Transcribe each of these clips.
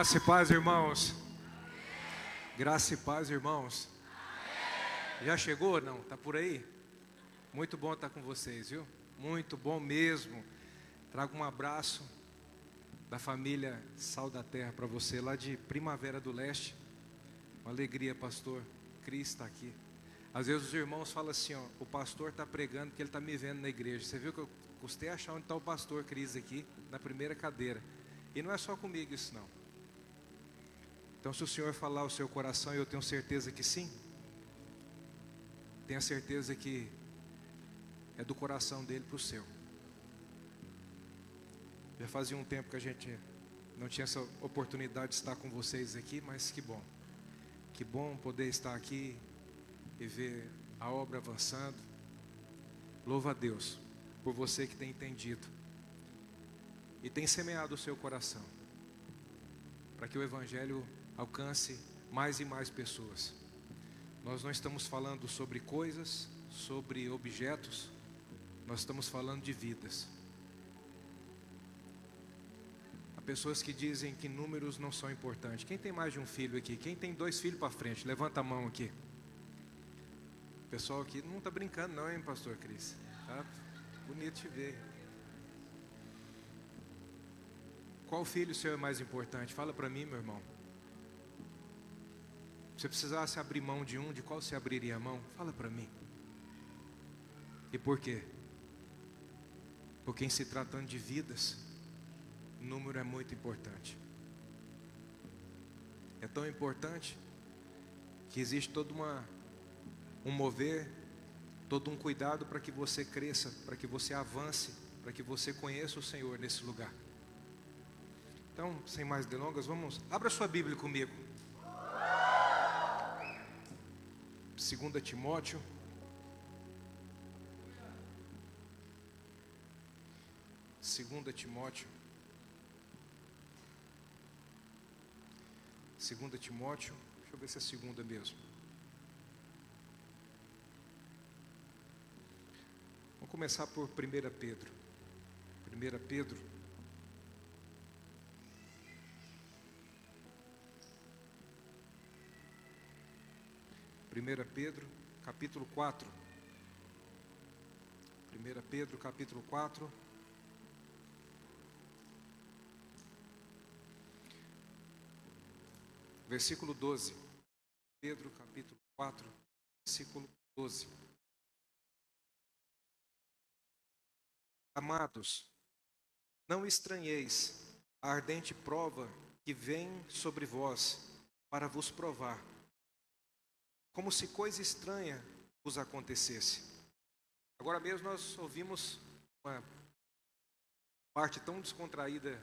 Graça e paz, irmãos. Graça e paz, irmãos. Já chegou? Não? Tá por aí? Muito bom estar com vocês, viu? Muito bom mesmo. Trago um abraço da família Sal da Terra para você, lá de Primavera do Leste. Uma alegria, pastor Cris está aqui. Às vezes os irmãos falam assim, ó, o pastor está pregando que ele está me vendo na igreja. Você viu que eu custei achar onde está o pastor Cris aqui, na primeira cadeira. E não é só comigo isso não. Então se o Senhor falar o seu coração, e eu tenho certeza que sim, tenha certeza que é do coração dele para o seu. Já fazia um tempo que a gente não tinha essa oportunidade de estar com vocês aqui, mas que bom. Que bom poder estar aqui e ver a obra avançando. Louva a Deus por você que tem entendido e tem semeado o seu coração para que o Evangelho alcance mais e mais pessoas. Nós não estamos falando sobre coisas, sobre objetos, nós estamos falando de vidas. Há pessoas que dizem que números não são importantes. Quem tem mais de um filho aqui? Quem tem 2 filhos para frente? Levanta a mão aqui. O pessoal aqui não está brincando não, hein, pastor Cris? Tá bonito te ver. Qual filho seu é mais importante? Fala para mim, meu irmão. Se você precisasse abrir mão de um, de qual você abriria a mão? Fala para mim. E por quê? Porque em se tratando de vidas, o número é muito importante. É tão importante que existe todo um mover, todo um cuidado para que você cresça, para que você avance, para que você conheça o Senhor nesse lugar. Então, sem mais delongas, abra sua Bíblia comigo. 2 Timóteo. Segunda Timóteo. 2 Timóteo. Deixa eu ver se é segunda mesmo. Vamos começar por 1 Pedro. 1 Pedro. Pedro, capítulo 4. 1 Pedro, capítulo 4. Versículo 12. Pedro, capítulo 4, versículo 12. Amados, não estranheis a ardente prova que vem sobre vós para vos provar, como se coisa estranha vos acontecesse. Agora mesmo nós ouvimos uma parte tão descontraída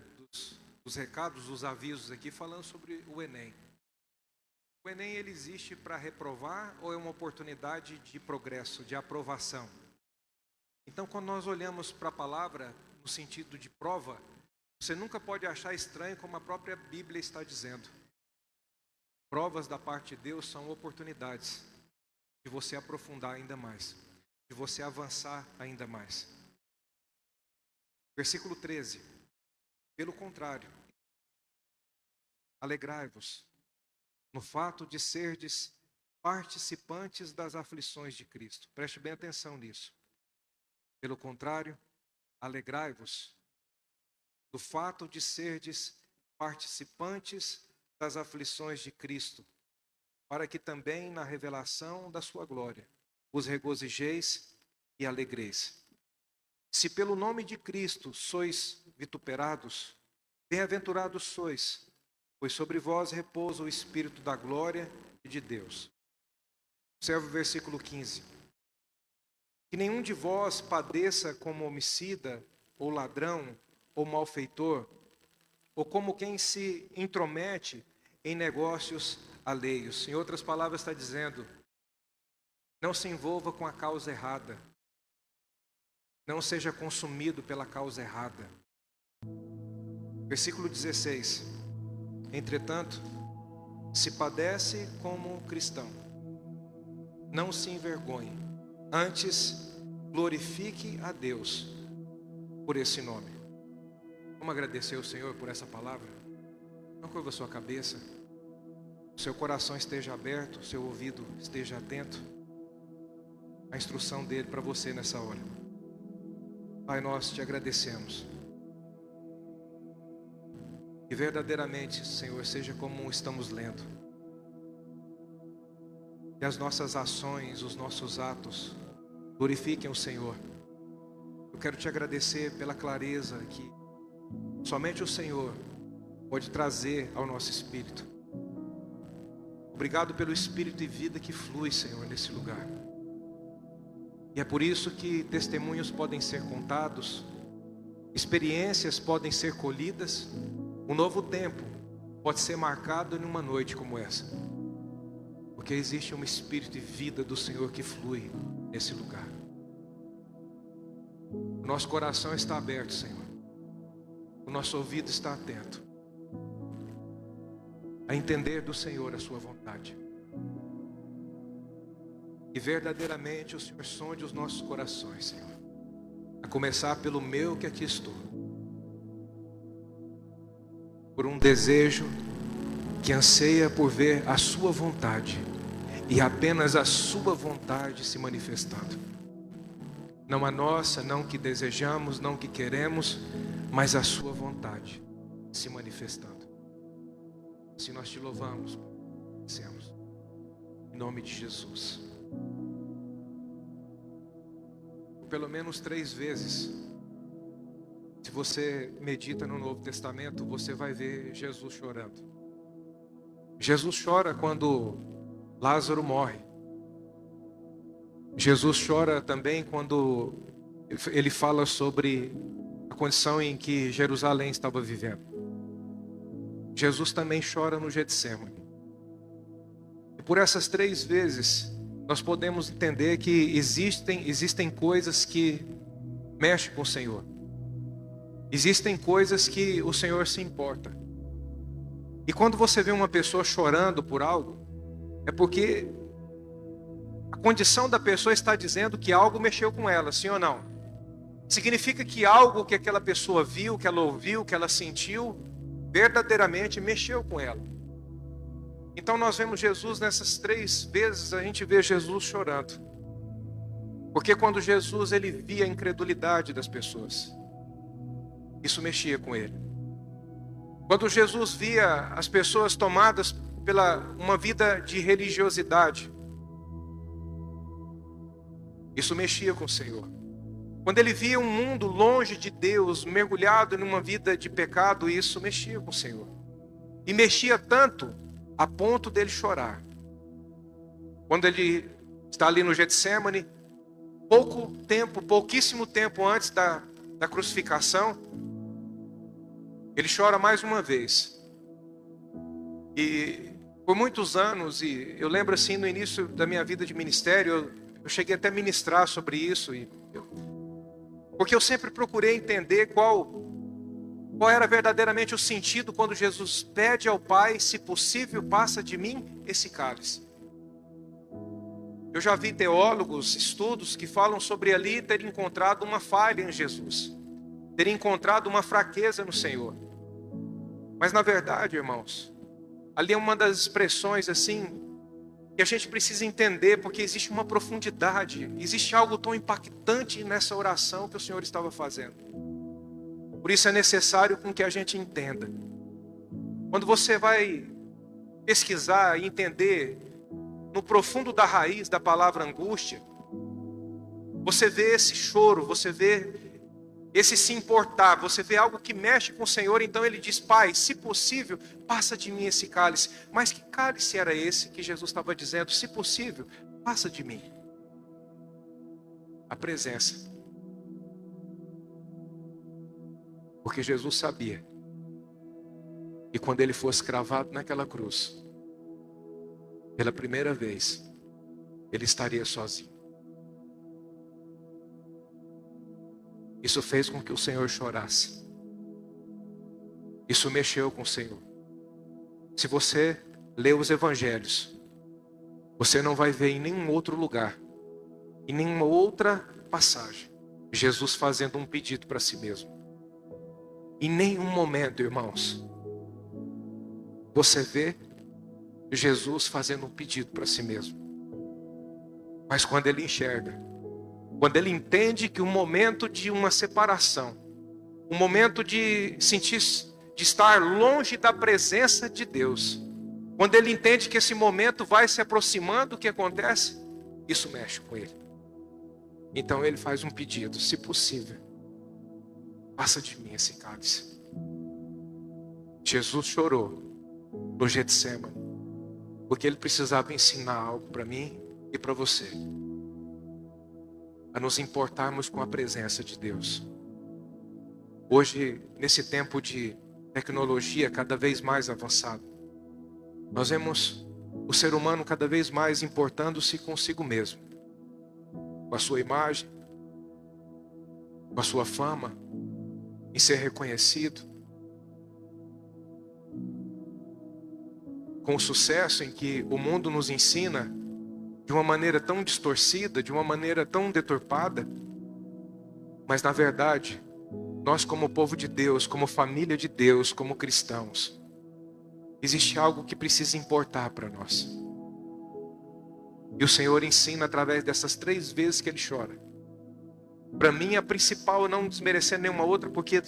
dos recados, dos avisos aqui, falando sobre o Enem. O Enem, ele existe para reprovar ou é uma oportunidade de progresso, de aprovação? Então, quando nós olhamos para a palavra no sentido de prova, você nunca pode achar estranho como a própria Bíblia está dizendo. Provas da parte de Deus são oportunidades de você aprofundar ainda mais, de você avançar ainda mais. Versículo 13. Pelo contrário, alegrai-vos no fato de serdes participantes das aflições de Cristo. Preste bem atenção nisso. Pelo contrário, alegrai-vos do fato de serdes participantes das aflições de Cristo, para que também na revelação da sua glória vos regozijeis e alegreis. Se pelo nome de Cristo sois vituperados, bem-aventurados sois, pois sobre vós repousa o Espírito da glória e de Deus. Observe o versículo 15. Que nenhum de vós padeça como homicida, ou ladrão, ou malfeitor, ou como quem se intromete em negócios alheios. Em outras palavras, está dizendo, não se envolva com a causa errada. Não seja consumido pela causa errada. Versículo 16. Entretanto, se padece como cristão, não se envergonhe, antes glorifique a Deus por esse nome. Vamos agradecer ao Senhor por essa palavra. Não curva a sua cabeça. O seu coração esteja aberto, o seu ouvido esteja atento à instrução dele para você nessa hora. Pai, nós te agradecemos. Que verdadeiramente, Senhor, seja como estamos lendo. Que as nossas ações, os nossos atos glorifiquem o Senhor. Eu quero te agradecer pela clareza que somente o Senhor pode trazer ao nosso espírito. Obrigado pelo espírito e vida que flui, Senhor, nesse lugar. E é por isso que testemunhos podem ser contados, experiências podem ser colhidas, um novo tempo pode ser marcado em uma noite como essa. Porque existe um espírito e vida do Senhor que flui nesse lugar. O nosso coração está aberto, Senhor. O nosso ouvido está atento a entender do Senhor a sua vontade. E verdadeiramente o Senhor sonde os nossos corações, Senhor. A começar pelo meu que aqui estou. Por um desejo que anseia por ver a sua vontade. E apenas a sua vontade se manifestando. Não a nossa, não que desejamos, não que queremos, mas a sua vontade se manifestando. Assim nós te louvamos, agradecemos. Em nome de Jesus. Pelo menos 3 vezes, se você medita no Novo Testamento, você vai ver Jesus chorando. Jesus chora quando Lázaro morre. Jesus chora também quando ele fala sobre a condição em que Jerusalém estava vivendo. Jesus também chora no Getsêmani. E por essas 3 vezes, nós podemos entender que existem coisas que mexem com o Senhor. Existem coisas que o Senhor se importa. E quando você vê uma pessoa chorando por algo, é porque a condição da pessoa está dizendo que algo mexeu com ela, sim ou não? Significa que algo que aquela pessoa viu, que ela ouviu, que ela sentiu, verdadeiramente mexeu com ela. Então nós vemos Jesus nessas 3 vezes, a gente vê Jesus chorando. Porque quando Jesus ele via a incredulidade das pessoas, isso mexia com ele. Quando Jesus via as pessoas tomadas pela uma vida de religiosidade, isso mexia com o Senhor. Quando ele via um mundo longe de Deus, mergulhado numa vida de pecado, isso mexia com o Senhor. E mexia tanto a ponto dele chorar. Quando ele está ali no Getsêmani, pouquíssimo tempo antes da crucificação, ele chora mais uma vez. E por muitos anos, e eu lembro assim no início da minha vida de ministério, eu cheguei até a ministrar sobre isso, porque eu sempre procurei entender qual era verdadeiramente o sentido quando Jesus pede ao Pai, se possível, passa de mim esse cálice. Eu já vi teólogos, estudos que falam sobre ali ter encontrado uma falha em Jesus, ter encontrado uma fraqueza no Senhor. Mas na verdade, irmãos, ali é uma das expressões assim que a gente precisa entender, porque existe uma profundidade, existe algo tão impactante nessa oração que o Senhor estava fazendo. Por isso é necessário com que a gente entenda. Quando você vai pesquisar e entender no profundo da raiz da palavra angústia, você vê esse choro, você vê esse se importar, você vê algo que mexe com o Senhor. Então ele diz: Pai, se possível, passa de mim esse cálice. Mas que cálice era esse que Jesus estava dizendo? Se possível, passa de mim. A presença. Porque Jesus sabia que quando ele fosse cravado naquela cruz, pela primeira vez, ele estaria sozinho. Isso fez com que o Senhor chorasse. Isso mexeu com o Senhor. Se você lê os evangelhos, você não vai ver em nenhum outro lugar, em nenhuma outra passagem, Jesus fazendo um pedido para si mesmo. Em nenhum momento, irmãos, você vê Jesus fazendo um pedido para si mesmo. Mas quando ele enxerga, quando ele entende que o momento de uma separação, o momento de sentir, de estar longe da presença de Deus, quando ele entende que esse momento vai se aproximando, o que acontece? Isso mexe com ele. Então ele faz um pedido: se possível, passa de mim esse cálice. Jesus chorou no Getsêmani, porque ele precisava ensinar algo para mim e para você, a nos importarmos com a presença de Deus. Hoje, nesse tempo de tecnologia cada vez mais avançado, nós vemos o ser humano cada vez mais importando-se consigo mesmo, com a sua imagem, com a sua fama, em ser reconhecido, com o sucesso em que o mundo nos ensina de uma maneira tão distorcida, de uma maneira tão deturpada. Mas na verdade, nós como povo de Deus, como família de Deus, como cristãos, existe algo que precisa importar para nós. E o Senhor ensina através dessas 3 vezes que ele chora. Para mim, a principal, não desmerecer nenhuma outra, porque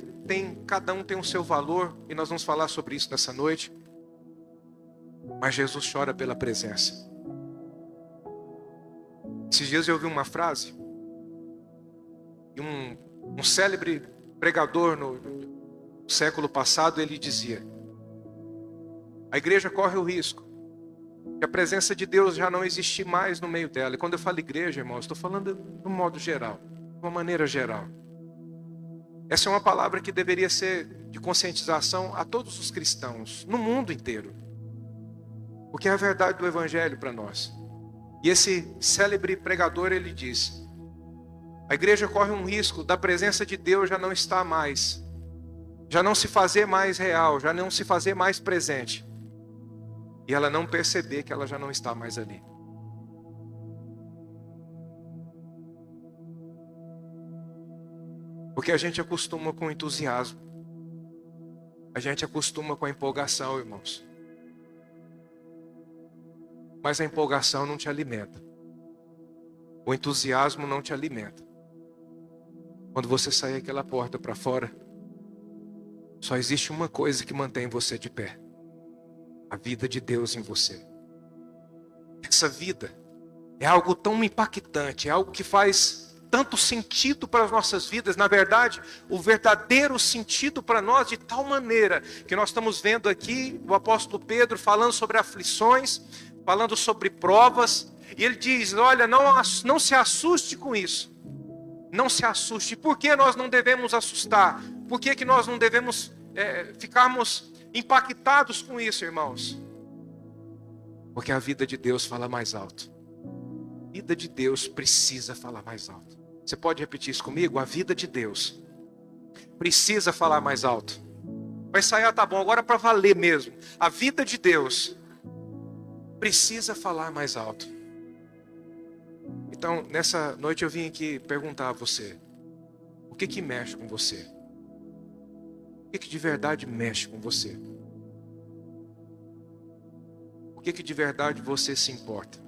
cada um tem o seu valor, e nós vamos falar sobre isso nessa noite. Mas Jesus chora pela presença. Esses dias eu ouvi uma frase de um célebre pregador no século passado. Ele dizia: a igreja corre o risco que a presença de Deus já não existir mais no meio dela. E quando eu falo igreja, irmãos, estou falando de um modo geral, de uma maneira geral. Essa é uma palavra que deveria ser de conscientização a todos os cristãos, no mundo inteiro, porque é a verdade do evangelho para nós. E esse célebre pregador, ele diz: a igreja corre um risco da presença de Deus já não estar mais, já não se fazer mais real, já não se fazer mais presente, e ela não perceber que ela já não está mais ali. Porque a gente acostuma com o entusiasmo, a gente acostuma com a empolgação, irmãos. Mas a empolgação não te alimenta, o entusiasmo não te alimenta. Quando você sair aquela porta para fora, só existe uma coisa que mantém você de pé: a vida de Deus em você. Essa vida é algo tão impactante, é algo que faz tanto sentido para as nossas vidas. Na verdade, o verdadeiro sentido para nós, de tal maneira que nós estamos vendo aqui o apóstolo Pedro falando sobre aflições, falando sobre provas, e ele diz: olha, não se assuste com isso. Não se assuste. Por que nós não devemos assustar? Por que nós não devemos ficarmos impactados com isso, irmãos? Porque a vida de Deus fala mais alto. A vida de Deus precisa falar mais alto. Você pode repetir isso comigo? A vida de Deus precisa falar mais alto. Vai ensaiar, tá bom, agora para valer mesmo. A vida de Deus precisa falar mais alto. Então, nessa noite eu vim aqui perguntar a você: o que mexe com você? O que de verdade mexe com você? O que de verdade você se importa?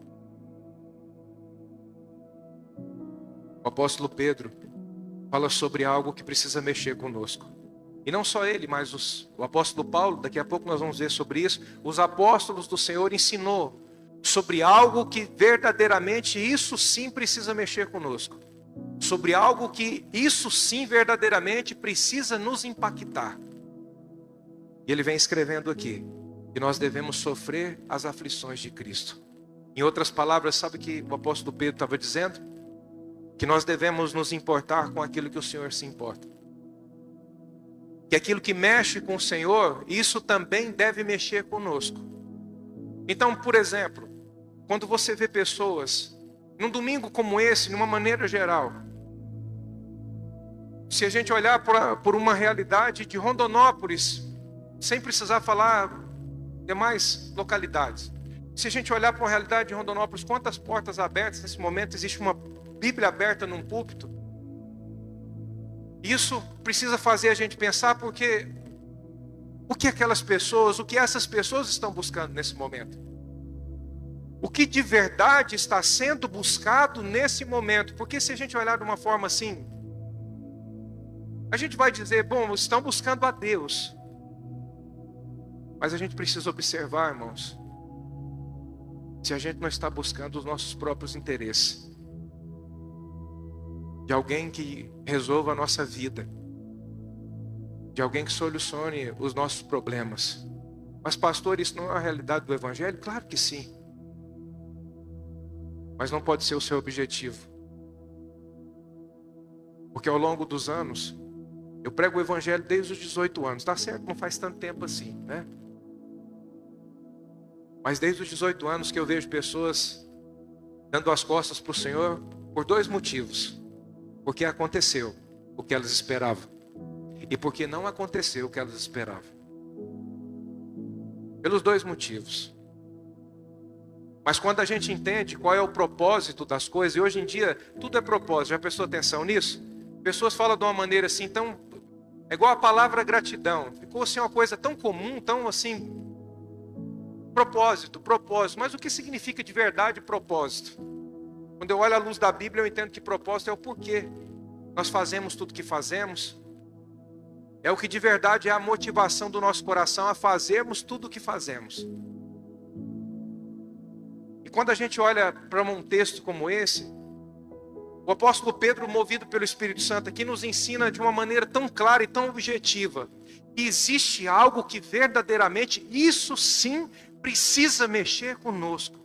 O apóstolo Pedro fala sobre algo que precisa mexer conosco. E não só ele, mas o apóstolo Paulo, daqui a pouco nós vamos ver sobre isso. Os apóstolos do Senhor ensinou sobre algo que verdadeiramente, isso sim precisa mexer conosco. Sobre algo que isso sim verdadeiramente precisa nos impactar. E ele vem escrevendo aqui que nós devemos sofrer as aflições de Cristo. Em outras palavras, sabe o que o apóstolo Pedro estava dizendo? Que nós devemos nos importar com aquilo que o Senhor se importa. Que aquilo que mexe com o Senhor, isso também deve mexer conosco. Então, por exemplo, quando você vê pessoas, num domingo como esse, de uma maneira geral, se a gente olhar por uma realidade de Rondonópolis, sem precisar falar demais localidades, se a gente olhar para uma realidade de Rondonópolis, quantas portas abertas nesse momento, existe uma Bíblia aberta num púlpito? Isso precisa fazer a gente pensar, porque o que aquelas pessoas, o que essas pessoas estão buscando nesse momento. O que de verdade está sendo buscado nesse momento. Porque se a gente olhar de uma forma assim, a gente vai dizer, bom, estão buscando a Deus. Mas a gente precisa observar, irmãos, se a gente não está buscando os nossos próprios interesses. De alguém que resolva a nossa vida. De alguém que solucione os nossos problemas. Mas pastor, isso não é a realidade do Evangelho? Claro que sim. Mas não pode ser o seu objetivo. Porque ao longo dos anos, eu prego o Evangelho desde os 18 anos. Tá certo, não faz tanto tempo assim, né? Mas desde os 18 anos que eu vejo pessoas dando as costas para o Senhor por dois motivos. Porque aconteceu o que elas esperavam. E porque não aconteceu o que elas esperavam. Pelos dois motivos. Mas quando a gente entende qual é o propósito das coisas, e hoje em dia tudo é propósito, já prestou atenção nisso? Pessoas falam de uma maneira assim, tão... É igual a palavra gratidão. Ficou assim uma coisa tão comum, tão assim... Propósito. Mas o que significa de verdade propósito? Quando eu olho à luz da Bíblia, eu entendo que propósito é o porquê nós fazemos tudo que fazemos. É o que de verdade é a motivação do nosso coração a fazermos tudo o que fazemos. E quando a gente olha para um texto como esse, o apóstolo Pedro, movido pelo Espírito Santo aqui, nos ensina de uma maneira tão clara e tão objetiva que existe algo que verdadeiramente, isso sim, precisa mexer conosco.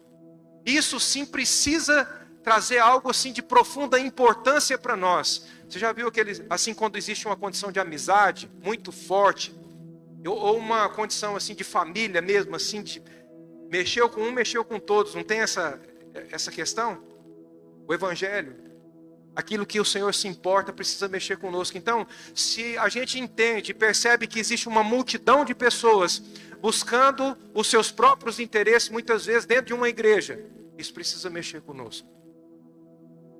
Isso sim precisa trazer algo assim de profunda importância para nós. Você já viu aquele, assim, quando existe uma condição de amizade muito forte, ou uma condição assim de família mesmo, assim, de mexeu com um, mexeu com todos, não tem essa questão? O Evangelho, aquilo que o Senhor se importa, precisa mexer conosco. Então, se a gente entende e percebe que existe uma multidão de pessoas buscando os seus próprios interesses, muitas vezes dentro de uma igreja, isso precisa mexer conosco.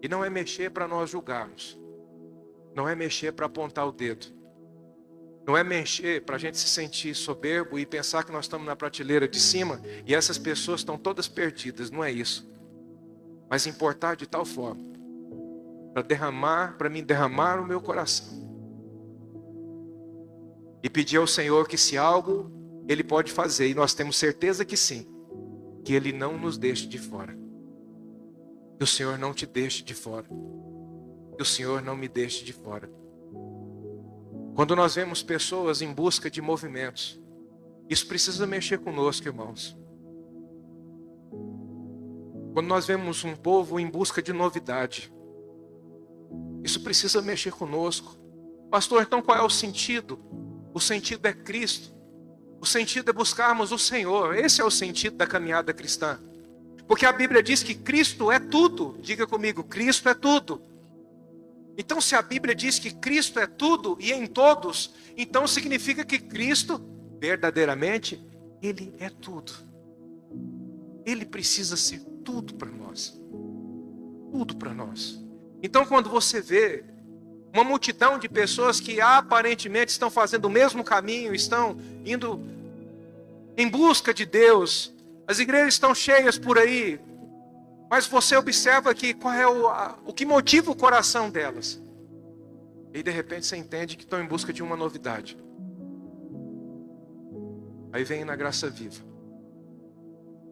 E não é mexer para nós julgarmos. Não é mexer para apontar o dedo. Não é mexer para a gente se sentir soberbo e pensar que nós estamos na prateleira de cima e essas pessoas estão todas perdidas. Não é isso. Mas importar de tal forma para mim derramar o meu coração. E pedir ao Senhor que se algo Ele pode fazer, e nós temos certeza que sim, que Ele não nos deixe de fora. Que o Senhor não te deixe de fora. Que o Senhor não me deixe de fora. Quando nós vemos pessoas em busca de movimentos, isso precisa mexer conosco, irmãos. Quando nós vemos um povo em busca de novidade, isso precisa mexer conosco. Pastor, então qual é o sentido? O sentido é Cristo. O sentido é buscarmos o Senhor. Esse é o sentido da caminhada cristã. Porque a Bíblia diz que Cristo é tudo. Diga comigo, Cristo é tudo. Então, se a Bíblia diz que Cristo é tudo e em todos, então significa que Cristo, verdadeiramente, Ele é tudo. Ele precisa ser tudo para nós. Tudo para nós. Então, quando você vê uma multidão de pessoas que aparentemente estão fazendo o mesmo caminho, estão indo em busca de Deus, as igrejas estão cheias por aí, mas você observa que qual é o que motiva o coração delas. E de repente você entende que estão em busca de uma novidade. Aí vem na graça viva.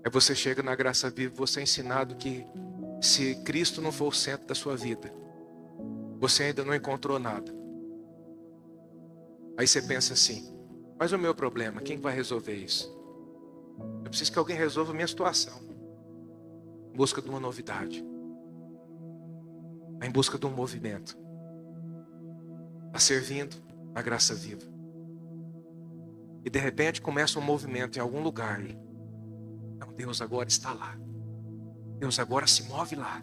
Aí você chega na graça viva, você é ensinado que se Cristo não for o centro da sua vida, você ainda não encontrou nada. Aí você pensa assim, mas o meu problema, quem vai resolver isso? Eu preciso que alguém resolva a minha situação. Em busca de uma novidade. Em busca de um movimento. Está servindo a graça viva. E de repente começa um movimento em algum lugar. Então Deus agora está lá. Deus agora se move lá.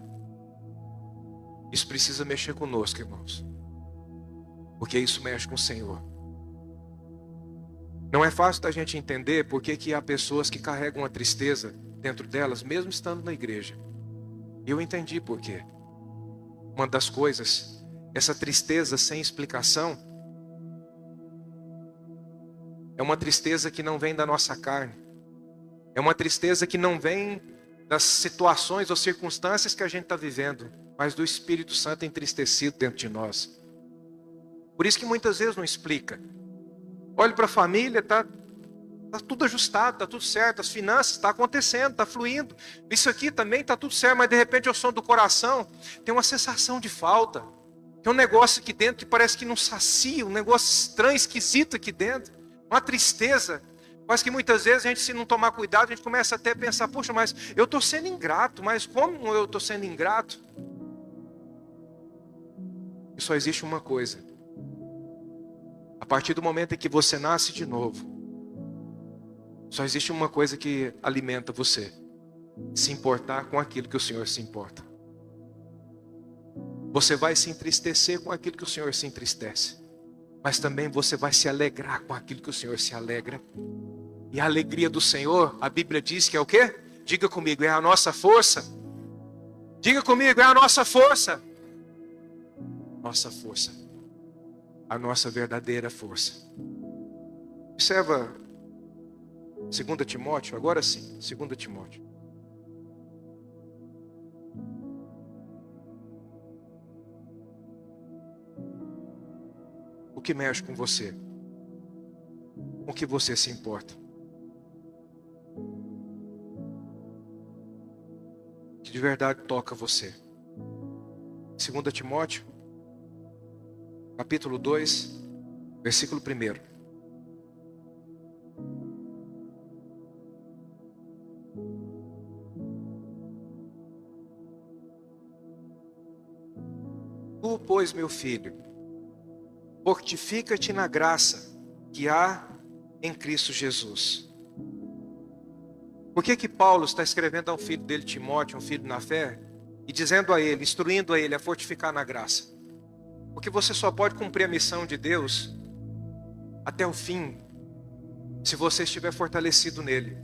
Isso precisa mexer conosco, irmãos. Porque isso mexe com o Senhor. Não é fácil da gente entender porque que há pessoas que carregam a tristeza dentro delas, mesmo estando na igreja. E eu entendi por quê. Uma das coisas, essa tristeza sem explicação, É uma tristeza que não vem da nossa carne. É uma tristeza que não vem das situações ou circunstâncias que a gente está vivendo, mas do Espírito Santo entristecido dentro de nós. Por isso que muitas vezes não explica. Olhe para a família, está tudo ajustado, está tudo certo, as finanças está acontecendo, está fluindo. Isso aqui também está tudo certo, mas de repente ao som do coração tem uma sensação de falta. Tem um negócio aqui dentro que parece que não sacia, um negócio estranho, esquisito aqui dentro. Uma tristeza. Mas que muitas vezes a gente, se não tomar cuidado, a gente começa até a pensar, poxa, mas eu estou sendo ingrato, mas como eu estou sendo ingrato? E só existe uma coisa. A partir do momento em que você nasce de novo, só existe uma coisa que alimenta você: se importar com aquilo que o Senhor se importa. Você vai se entristecer com aquilo que o Senhor se entristece, mas também você vai se alegrar com aquilo que o Senhor se alegra. E a alegria do Senhor, a Bíblia diz que é o quê? Diga comigo, é a nossa força. Diga comigo, é a nossa força. Nossa força. A nossa verdadeira força. Observa 2 Timóteo, agora sim, 2 Timóteo. O que mexe com você? Com o que você se importa? Que de verdade toca você. 2 Timóteo, capítulo 2, versículo 1. Tu, pois, meu filho, fortifica-te na graça que há em Cristo Jesus. Por que Paulo está escrevendo ao filho dele, Timóteo, um filho na fé, e dizendo a ele, instruindo a ele a fortificar na graça? Porque você só pode cumprir a missão de Deus até o fim, se você estiver fortalecido nele.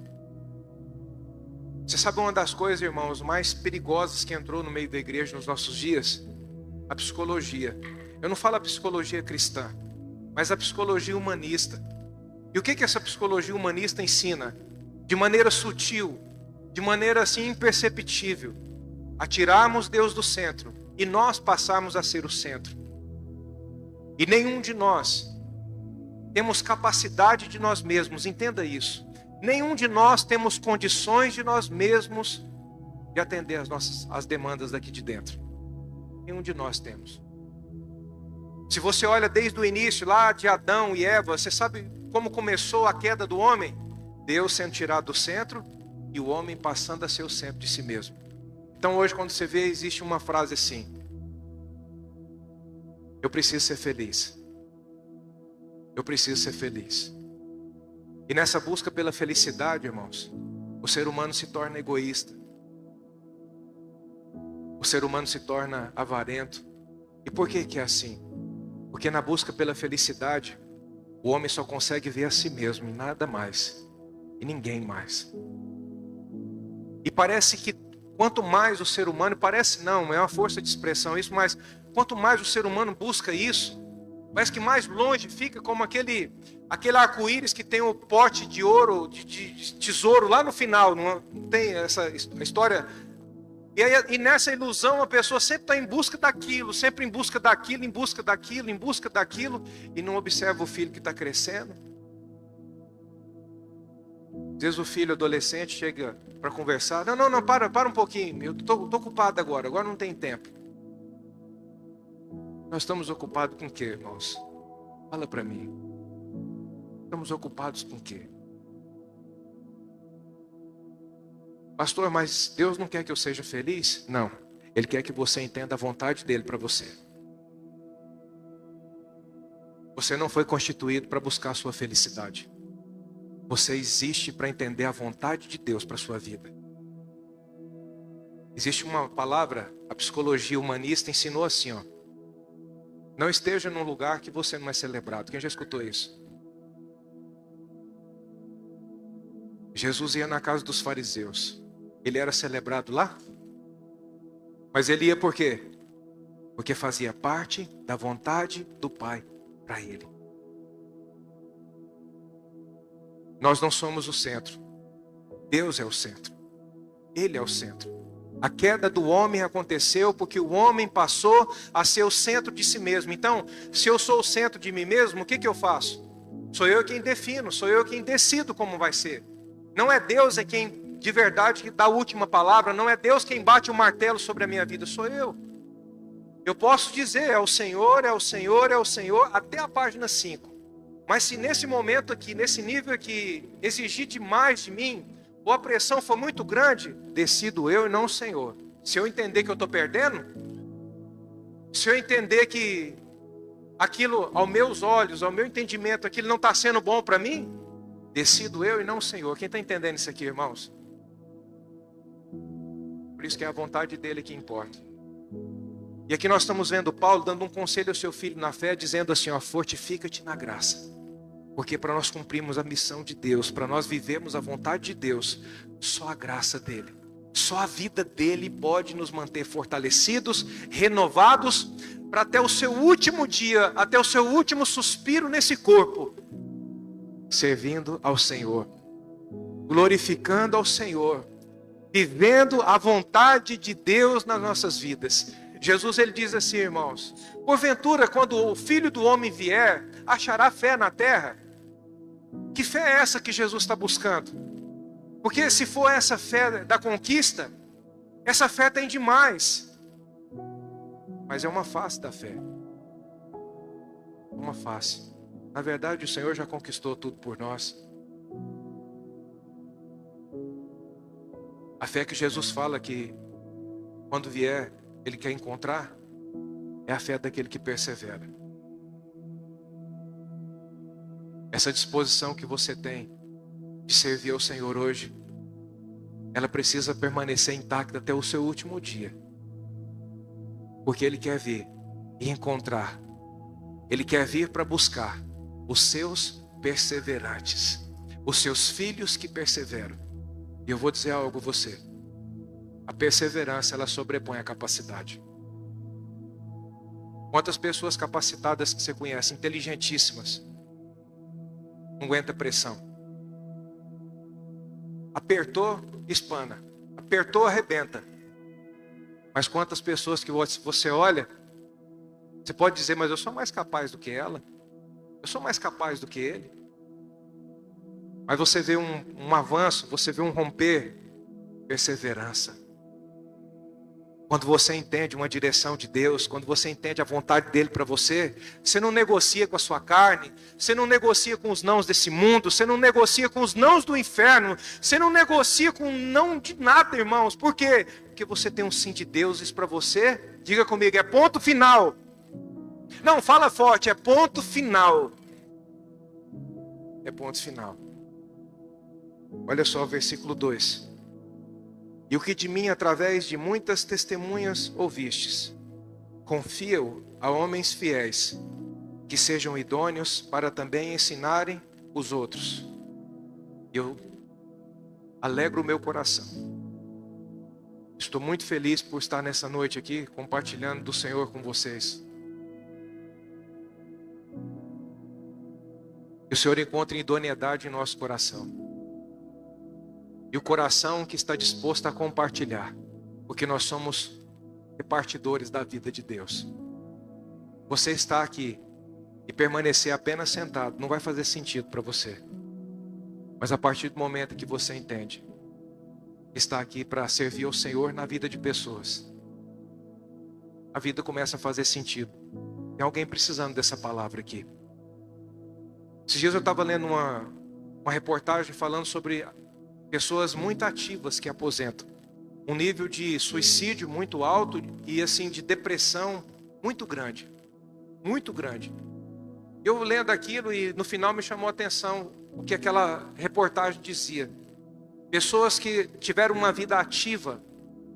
Você sabe uma das coisas, irmãos, mais perigosas que entrou no meio da igreja nos nossos dias? A psicologia. Eu não falo a psicologia cristã, mas a psicologia humanista. E o que essa psicologia humanista ensina? De maneira sutil, de maneira assim imperceptível, a tirarmos Deus do centro e nós passarmos a ser o centro. E nenhum de nós temos capacidade de nós mesmos, entenda isso. Nenhum de nós temos condições de nós mesmos de atender as demandas daqui de dentro. Nenhum de nós temos. Se você olha desde o início lá de Adão e Eva, você sabe como começou a queda do homem? Deus sendo tirado do centro e o homem passando a ser o centro de si mesmo. Então hoje quando você vê, existe uma frase assim: eu preciso ser feliz. Eu preciso ser feliz. E nessa busca pela felicidade, irmãos, o ser humano se torna egoísta. O ser humano se torna avarento. E por que é assim? Porque na busca pela felicidade, o homem só consegue ver a si mesmo e nada mais. E ninguém mais. E parece que quanto mais o ser humano, parece não, é uma força de expressão isso, mas quanto mais o ser humano busca isso, parece que mais longe fica, como aquele arco-íris que tem o pote de ouro, de tesouro lá no final, não tem essa história. E nessa ilusão a pessoa sempre está em busca daquilo, sempre em busca daquilo, em busca daquilo, em busca daquilo, e não observa o filho que está crescendo. Às vezes o filho adolescente chega para conversar, não, para um pouquinho, eu estou ocupado agora não tem tempo. Nós estamos ocupados com o quê, irmãos? Fala para mim. Estamos ocupados com o quê? Pastor, mas Deus não quer que eu seja feliz? Não. Ele quer que você entenda a vontade dele para você. Você não foi constituído para buscar a sua felicidade. Você existe para entender a vontade de Deus para a sua vida. Existe uma palavra, a psicologia humanista ensinou assim, ó. Não esteja num lugar que você não é celebrado. Quem já escutou isso? Jesus ia na casa dos fariseus. Ele era celebrado lá? Mas ele ia por quê? Porque fazia parte da vontade do Pai para ele. Nós não somos o centro. Deus é o centro. Ele é o centro. A queda do homem aconteceu porque o homem passou a ser o centro de si mesmo. Então, se eu sou o centro de mim mesmo, o que eu faço? Sou eu quem defino, sou eu quem decido como vai ser. Não é Deus quem de verdade dá a última palavra, não é Deus quem bate o martelo sobre a minha vida, sou eu. Eu posso dizer, é o Senhor, é o Senhor, é o Senhor, até a página 5. Mas se nesse momento aqui, nesse nível aqui, exigir demais de mim, ou a pressão for muito grande, decido eu e não o Senhor. Se eu entender que eu estou perdendo, se eu entender que aquilo, aos meus olhos, ao meu entendimento, aquilo não está sendo bom para mim, decido eu e não o Senhor. Quem está entendendo isso aqui, irmãos? Por isso que é a vontade dele que importa. E aqui nós estamos vendo Paulo dando um conselho ao seu filho na fé, dizendo assim, ó, fortifica-te na graça. Porque para nós cumprirmos a missão de Deus, para nós vivermos a vontade de Deus, só a graça dele, só a vida dele pode nos manter fortalecidos, renovados, para até o seu último dia, até o seu último suspiro nesse corpo, servindo ao Senhor, glorificando ao Senhor, vivendo a vontade de Deus nas nossas vidas. Jesus, ele diz assim, irmãos, porventura quando o Filho do Homem vier, achará fé na terra? Que fé é essa que Jesus está buscando? Porque se for essa fé da conquista, essa fé tem demais. Mas é uma face da fé. Uma face. Na verdade, o Senhor já conquistou tudo por nós. A fé que Jesus fala que quando vier, Ele quer encontrar, é a fé daquele que persevera. Essa disposição que você tem de servir ao Senhor hoje, ela precisa permanecer intacta até o seu último dia. Porque Ele quer vir e encontrar. Ele quer vir para buscar os seus perseverantes, os seus filhos que perseveram. E eu vou dizer algo a você. A perseverança, ela sobrepõe a capacidade. Quantas pessoas capacitadas que você conhece, inteligentíssimas, não aguenta pressão. Apertou, espana. Apertou, arrebenta. Mas quantas pessoas que você olha, você pode dizer, mas eu sou mais capaz do que ela. Eu sou mais capaz do que ele. Mas você vê um avanço, você vê um romper, perseverança. Quando você entende uma direção de Deus, quando você entende a vontade dele para você, você não negocia com a sua carne, você não negocia com os nãos desse mundo, você não negocia com os nãos do inferno, você não negocia com não de nada, irmãos. Por quê? Porque você tem um sim de Deus para você. Diga comigo, é ponto final. Não, fala forte, é ponto final. É ponto final. Olha só o versículo 2. E o que de mim através de muitas testemunhas ouvistes, confia-o a homens fiéis, que sejam idôneos para também ensinarem os outros. Eu alegro o meu coração. Estou muito feliz por estar nessa noite aqui, compartilhando do Senhor com vocês. Que o Senhor encontre idoneidade em nosso coração. E o coração que está disposto a compartilhar. Porque nós somos repartidores da vida de Deus. Você está aqui e permanecer apenas sentado não vai fazer sentido para você. Mas a partir do momento que você entende, está aqui para servir ao Senhor na vida de pessoas, a vida começa a fazer sentido. Tem alguém precisando dessa palavra aqui. Esses dias eu estava lendo uma reportagem falando sobre pessoas muito ativas que aposentam. Um nível de suicídio muito alto e assim de depressão muito grande. Muito grande. Eu lendo aquilo e no final me chamou a atenção o que aquela reportagem dizia. Pessoas que tiveram uma vida ativa,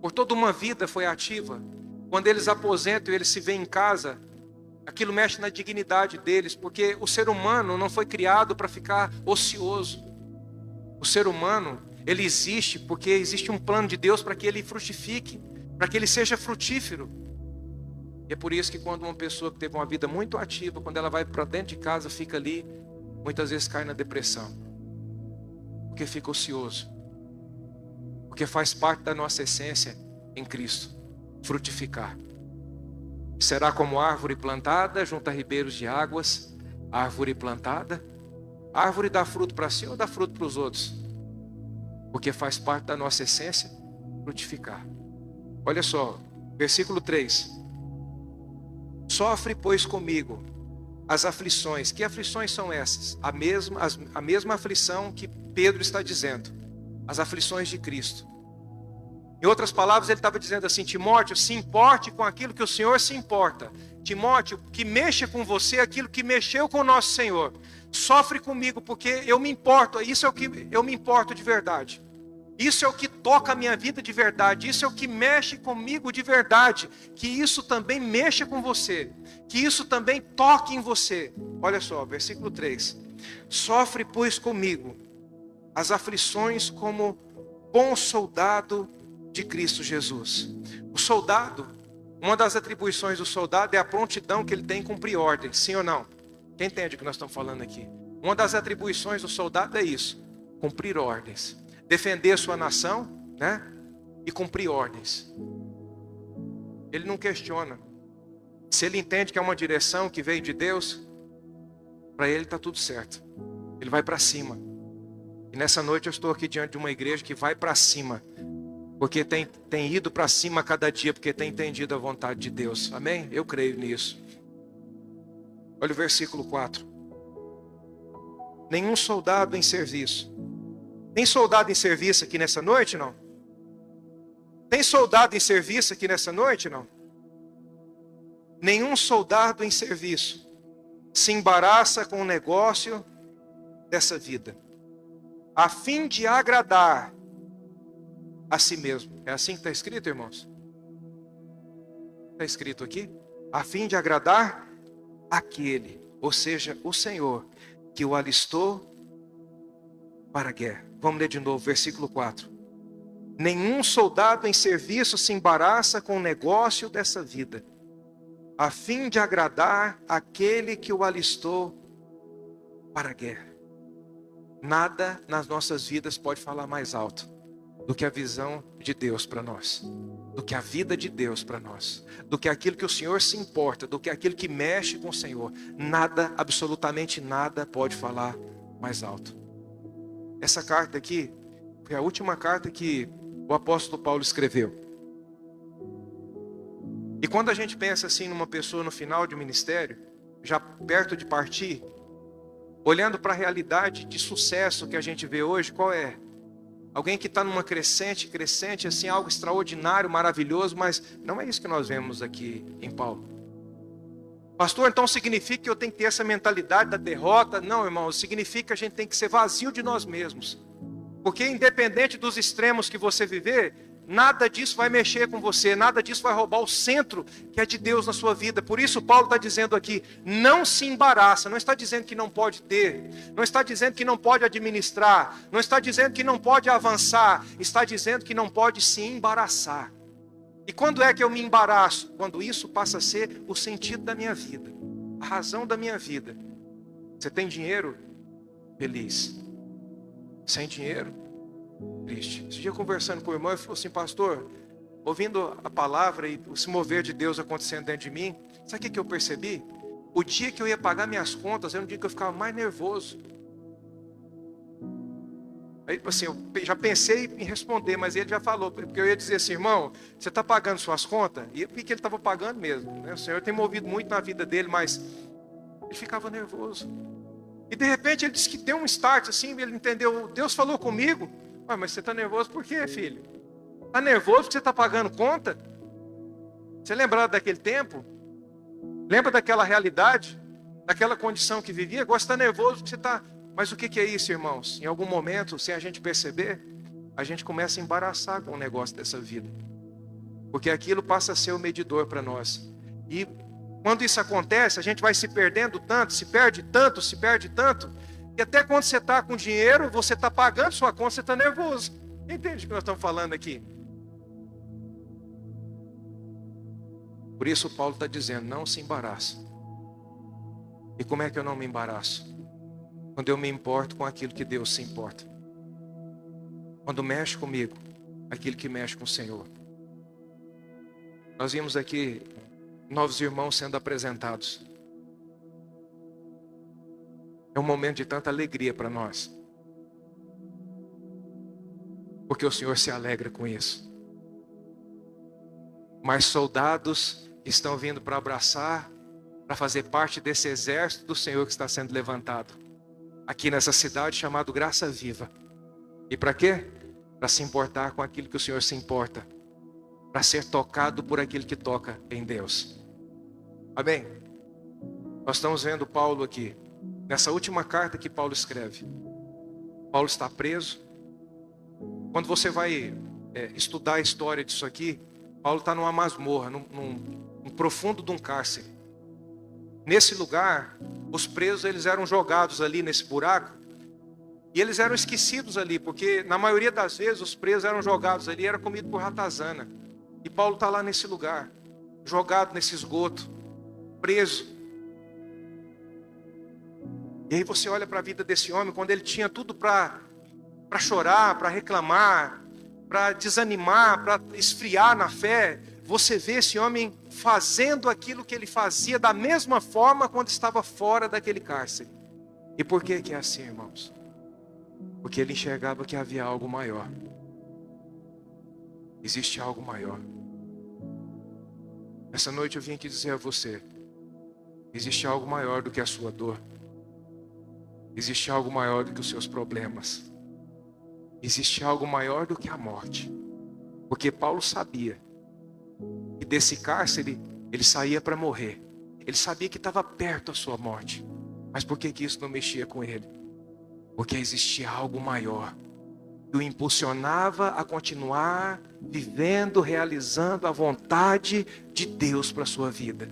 por toda uma vida foi ativa. Quando eles aposentam e eles se veem em casa, aquilo mexe na dignidade deles, porque o ser humano não foi criado para ficar ocioso. O ser humano, ele existe porque existe um plano de Deus para que ele frutifique, para que ele seja frutífero. E é por isso que quando uma pessoa que teve uma vida muito ativa, quando ela vai para dentro de casa, fica ali, muitas vezes cai na depressão. porque fica ocioso. Porque faz parte da nossa essência em Cristo, frutificar. Será como árvore plantada junto a ribeiros de águas, árvore plantada. A árvore dá fruto para si ou dá fruto para os outros? Porque faz parte da nossa essência, frutificar. Olha só, versículo 3. Sofre, pois, comigo as aflições. Que aflições são essas? A mesma aflição que Pedro está dizendo. As aflições de Cristo. Em outras palavras, ele estava dizendo assim: Timóteo, se importe com aquilo que o Senhor se importa. Timóteo, que mexa com você aquilo que mexeu com o nosso Senhor. Sofre comigo, porque eu me importo. Isso é o que eu me importo de verdade. Isso é o que toca a minha vida de verdade. Isso é o que mexe comigo de verdade. Que isso também mexa com você. Que isso também toque em você. Olha só, versículo 3. Sofre, pois, comigo as aflições como bom soldado de Cristo Jesus. O soldado, uma das atribuições do soldado é a prontidão que ele tem em cumprir ordens. Sim ou não? Quem entende o que nós estamos falando aqui? Uma das atribuições do soldado é isso: cumprir ordens. Defender sua nação, né? E cumprir ordens. Ele não questiona. Se ele entende que é uma direção que veio de Deus, para ele está tudo certo. Ele vai para cima. E nessa noite eu estou aqui diante de uma igreja que vai para cima. Porque tem ido para cima a cada dia, porque tem entendido a vontade de Deus. Amém? Eu creio nisso. Olha o versículo 4. Nenhum soldado em serviço. Tem soldado em serviço aqui nessa noite, não? Tem soldado em serviço aqui nessa noite, não? Nenhum soldado em serviço se embaraça com o negócio dessa vida, a fim de agradar a si mesmo. É assim que está escrito, irmãos? Está escrito aqui? A fim de agradar aquele, ou seja, o Senhor, que o alistou para a guerra. Vamos ler de novo, versículo 4. Nenhum soldado em serviço se embaraça com o negócio dessa vida, a fim de agradar aquele que o alistou para a guerra. Nada nas nossas vidas pode falar mais alto do que a visão de Deus para nós, do que a vida de Deus para nós, do que aquilo que o Senhor se importa, do que aquilo que mexe com o Senhor. Nada, absolutamente nada pode falar mais alto. Essa carta aqui foi a última carta que o apóstolo Paulo escreveu. E quando a gente pensa assim numa pessoa no final de ministério, já perto de partir, olhando para a realidade de sucesso que a gente vê hoje, qual é? Alguém que está numa crescente, assim, algo extraordinário, maravilhoso, mas não é isso que nós vemos aqui em Paulo. Pastor, então significa que eu tenho que ter essa mentalidade da derrota? Não, irmão, significa que a gente tem que ser vazio de nós mesmos. Porque independente dos extremos que você viver, nada disso vai mexer com você, nada disso vai roubar o centro que é de Deus na sua vida. Por isso Paulo está dizendo aqui, não se embaraça. Não está dizendo que não pode ter, não está dizendo que não pode administrar, não está dizendo que não pode avançar, está dizendo que não pode se embaraçar. E quando é que eu me embaraço? Quando isso passa a ser o sentido da minha vida, a razão da minha vida. Você tem dinheiro? Feliz. Sem dinheiro? Triste. Esse dia conversando com o irmão, ele falou assim: pastor, ouvindo a palavra e o se mover de Deus acontecendo dentro de mim, sabe o que eu percebi? O dia que eu ia pagar minhas contas era um dia que eu ficava mais nervoso. Aí assim, eu já pensei em responder, mas ele já falou, porque eu ia dizer assim: irmão, você está pagando suas contas? E porque ele estava pagando mesmo, né? O Senhor tem movido muito na vida dele, mas ele ficava nervoso. E de repente ele disse que deu um start assim, ele entendeu, Deus falou comigo. Mas você está nervoso por quê, filho? Está nervoso porque você está pagando conta? Você lembra daquele tempo? Lembra daquela realidade? Daquela condição que vivia? Agora você está nervoso porque você está... Mas o que é isso, irmãos? Em algum momento, sem a gente perceber, a gente começa a embaraçar com o negócio dessa vida. Porque aquilo passa a ser o medidor para nós. E quando isso acontece, a gente vai se perdendo tanto, se perde tanto, e até quando você está com dinheiro, você está pagando sua conta, você está nervoso. Entende o que nós estamos falando aqui? Por isso Paulo está dizendo, não se embaraça. E como é que eu não me embaraço? Quando eu me importo com aquilo que Deus se importa. quando mexe comigo, aquilo que mexe com o Senhor. Nós vimos aqui novos irmãos sendo apresentados. É um momento de tanta alegria para nós, porque o Senhor se alegra com isso. Mais soldados estão vindo para abraçar, para fazer parte desse exército do Senhor que está sendo levantado aqui nessa cidade chamada Graça Viva. E para quê? Para se importar com aquilo que o Senhor se importa, para ser tocado por aquilo que toca em Deus. Amém? Nós estamos vendo Paulo aqui, nessa última carta que Paulo escreve. Paulo está preso. Quando você vai estudar a história disso aqui, Paulo está numa masmorra, num profundo de um cárcere. Nesse lugar, os presos eles eram jogados ali nesse buraco, e eles eram esquecidos ali, porque na maioria das vezes os presos eram jogados ali, era comido por ratazana. E Paulo está lá nesse lugar, jogado nesse esgoto, preso. E aí você olha para a vida desse homem, quando ele tinha tudo para chorar, para reclamar, para desanimar, para esfriar na fé, você vê esse homem fazendo aquilo que ele fazia da mesma forma quando estava fora daquele cárcere. E por que é assim, irmãos? Porque ele enxergava que havia algo maior. Existe algo maior. Essa noite eu vim aqui dizer a você: existe algo maior do que a sua dor. Existe algo maior do que os seus problemas. Existe algo maior do que a morte. Porque Paulo sabia que desse cárcere ele saía para morrer. Ele sabia que estava perto da sua morte. Mas por que isso não mexia com ele? Porque existia algo maior que o impulsionava a continuar vivendo, realizando a vontade de Deus para a sua vida.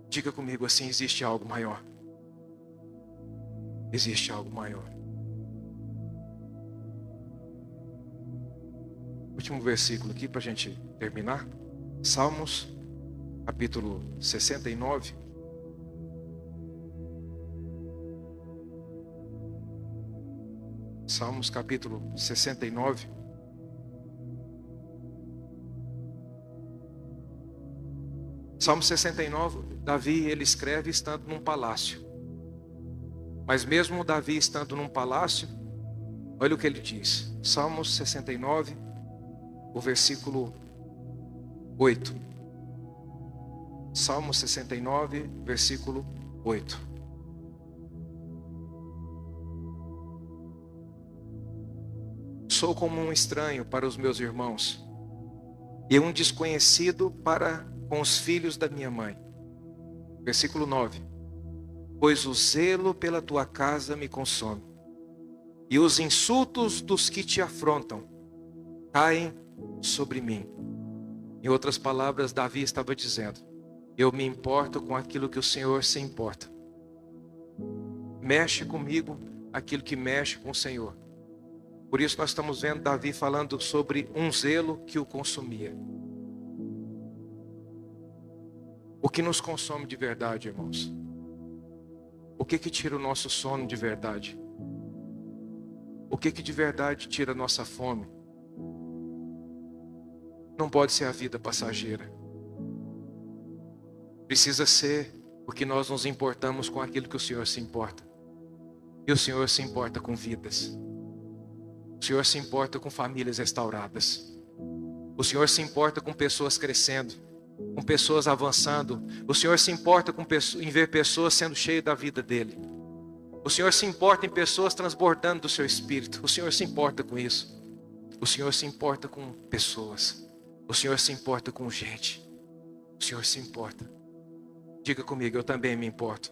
Diga comigo assim: existe algo maior. Existe algo maior. Último versículo aqui para a gente terminar. Salmos, capítulo 69. Salmos, capítulo 69. Salmo 69, Davi, ele escreve estando num palácio. Mas mesmo Davi estando num palácio, olha o que ele diz. Salmos 69, o versículo 8. Salmo 69, versículo 8. Sou como um estranho para os meus irmãos, e um desconhecido para com os filhos da minha mãe. Versículo 9. Pois o zelo pela tua casa me consome, e os insultos dos que te afrontam caem sobre mim. Em outras palavras, Davi estava dizendo: eu me importo com aquilo que o Senhor se importa. Mexe comigo aquilo que mexe com o Senhor. Por isso nós estamos vendo Davi falando sobre um zelo que o consumia. O que nos consome de verdade, irmãos? O que tira o nosso sono de verdade? O que de verdade tira a nossa fome? Não pode ser a vida passageira. Precisa ser porque nós nos importamos com aquilo que o Senhor se importa. E o Senhor se importa com vidas. O Senhor se importa com famílias restauradas. O Senhor se importa com pessoas crescendo, com pessoas avançando. O Senhor se importa em ver pessoas sendo cheias da vida dele. O Senhor se importa em pessoas transbordando do seu espírito. O Senhor se importa com isso. O Senhor se importa com pessoas. O Senhor se importa com gente. O Senhor se importa. Diga comigo: eu também me importo.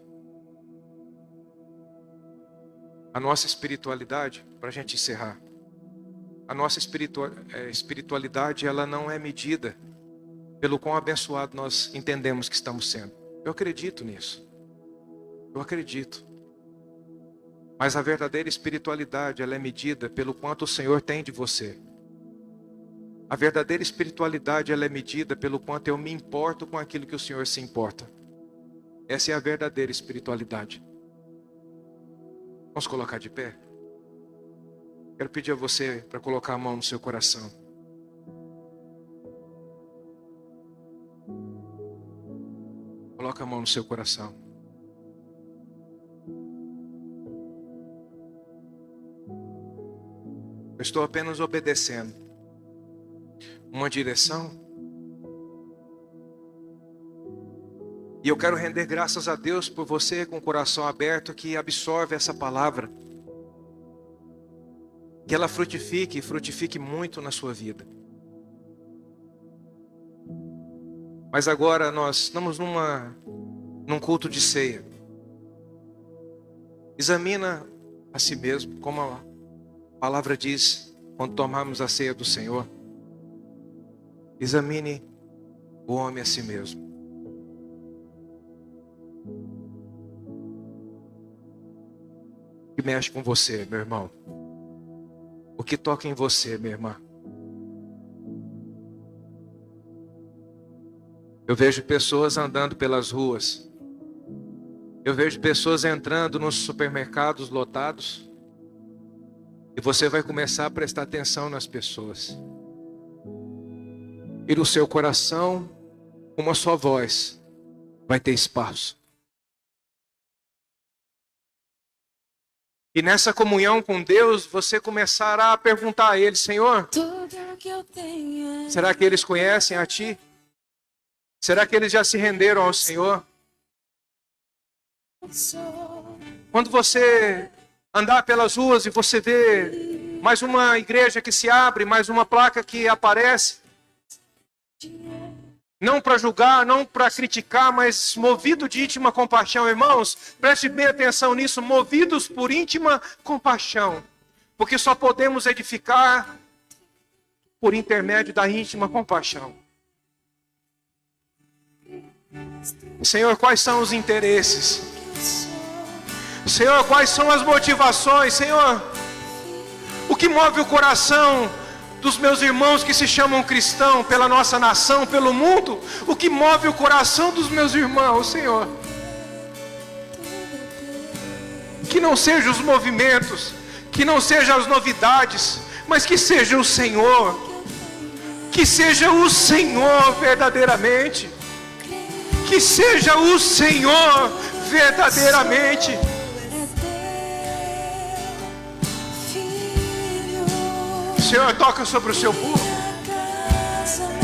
A nossa espiritualidade, para a gente encerrar, a nossa espiritualidade, ela não é medida pelo quão abençoado nós entendemos que estamos sendo. Eu acredito nisso. Eu acredito. Mas a verdadeira espiritualidade, ela é medida pelo quanto o Senhor tem de você. A verdadeira espiritualidade, ela é medida pelo quanto eu me importo com aquilo que o Senhor se importa. Essa é a verdadeira espiritualidade. Vamos colocar de pé? Quero pedir a você para colocar a mão no seu coração. Coloca a mão no seu coração. Eu estou apenas obedecendo uma direção. E eu quero render graças a Deus por você com o coração aberto que absorve essa palavra. Que ela frutifique, frutifique muito na sua vida. Mas agora nós estamos num culto de ceia. Examina a si mesmo, como a palavra diz, quando tomarmos a ceia do Senhor. Examine o homem a si mesmo. O que mexe com você, meu irmão? O que toca em você, minha irmã? Eu vejo pessoas andando pelas ruas. Eu vejo pessoas entrando nos supermercados lotados. E você vai começar a prestar atenção nas pessoas. E no seu coração, uma só voz vai ter espaço. E nessa comunhão com Deus, você começará a perguntar a Ele: Senhor, será que eles conhecem a Ti? Será que eles já se renderam ao Senhor? Quando você andar pelas ruas e você vê mais uma igreja que se abre, mais uma placa que aparece, não para julgar, não para criticar, mas movido de íntima compaixão, irmãos, preste bem atenção nisso, movidos por íntima compaixão, porque só podemos edificar por intermédio da íntima compaixão. Senhor, quais são os interesses? Senhor, quais são as motivações? Senhor, o que move o coração dos meus irmãos que se chamam cristãos, pela nossa nação, pelo mundo? O que move o coração dos meus irmãos, Senhor? Que não sejam os movimentos, que não sejam as novidades, mas que seja o Senhor. Que seja o Senhor verdadeiramente. Que seja o Senhor verdadeiramente. Senhor, toca sobre o seu povo.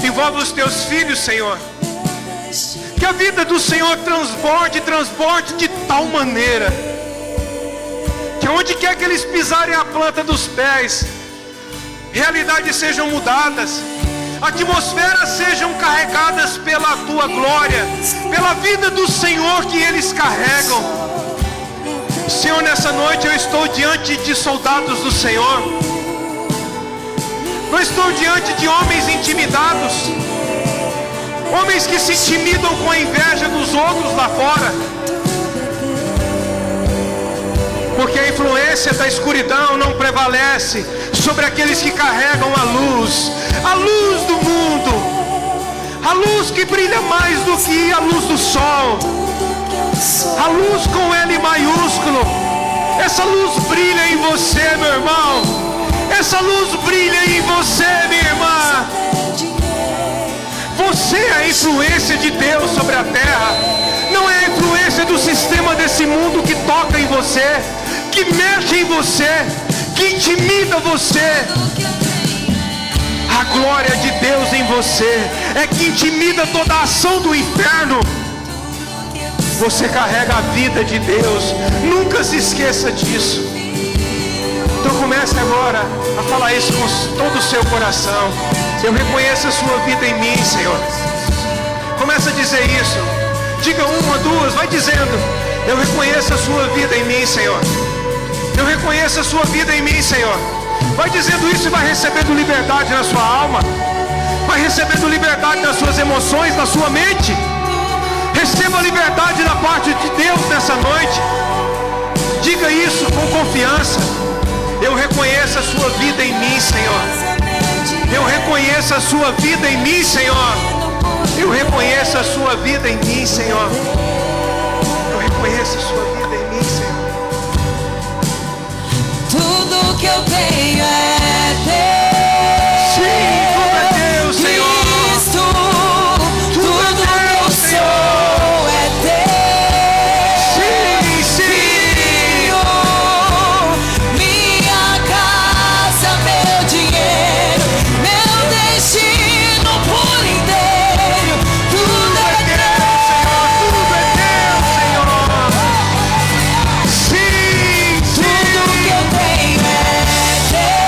Envolve os teus filhos, Senhor. Que a vida do Senhor transborde de tal maneira que onde quer que eles pisarem a planta dos pés, realidades sejam mudadas, atmosferas sejam carregadas pela tua glória, pela vida do Senhor que eles carregam. Senhor, nessa noite eu estou diante de soldados do Senhor. Não estou diante de homens intimidados, homens que se intimidam com a inveja dos outros lá fora. Porque a influência da escuridão não prevalece sobre aqueles que carregam a luz do mundo, a luz que brilha mais do que a luz do sol, a luz com L maiúsculo. Essa luz brilha em você, meu irmão. Essa luz brilha em você, minha irmã. Você é a influência de Deus sobre a terra. Não é a influência do sistema desse mundo que toca em você, que mexe em você, que intimida você. A glória de Deus em você é que intimida toda a ação do inferno. Você carrega a vida de Deus. Nunca se esqueça disso. Então comece agora a falar isso com todo o seu coração. Eu reconheço a sua vida em mim, Senhor. Comece a dizer isso. Diga uma, duas, vai dizendo: eu reconheço a sua vida em mim, Senhor. Eu reconheço a sua vida em mim, Senhor. Vai dizendo isso e vai recebendo liberdade na sua alma. Vai recebendo liberdade nas suas emoções, na sua mente. Receba liberdade da parte de Deus nessa noite. Diga isso com confiança. Eu reconheço a sua vida em mim, Senhor. Eu reconheço a sua vida em mim, Senhor. Eu reconheço a sua vida em mim, Senhor. Eu reconheço a sua vida em mim, Senhor. Tudo que eu tenho é teu. Sim, tudo é teu, Senhor. Cristo, tudo que eu sou é teu. Sim, sim. Filho, minha casa, meu dinheiro, meu destino por inteiro, tudo é teu. Tudo é teu, Senhor. Sim, Tudo que eu tenho é teu.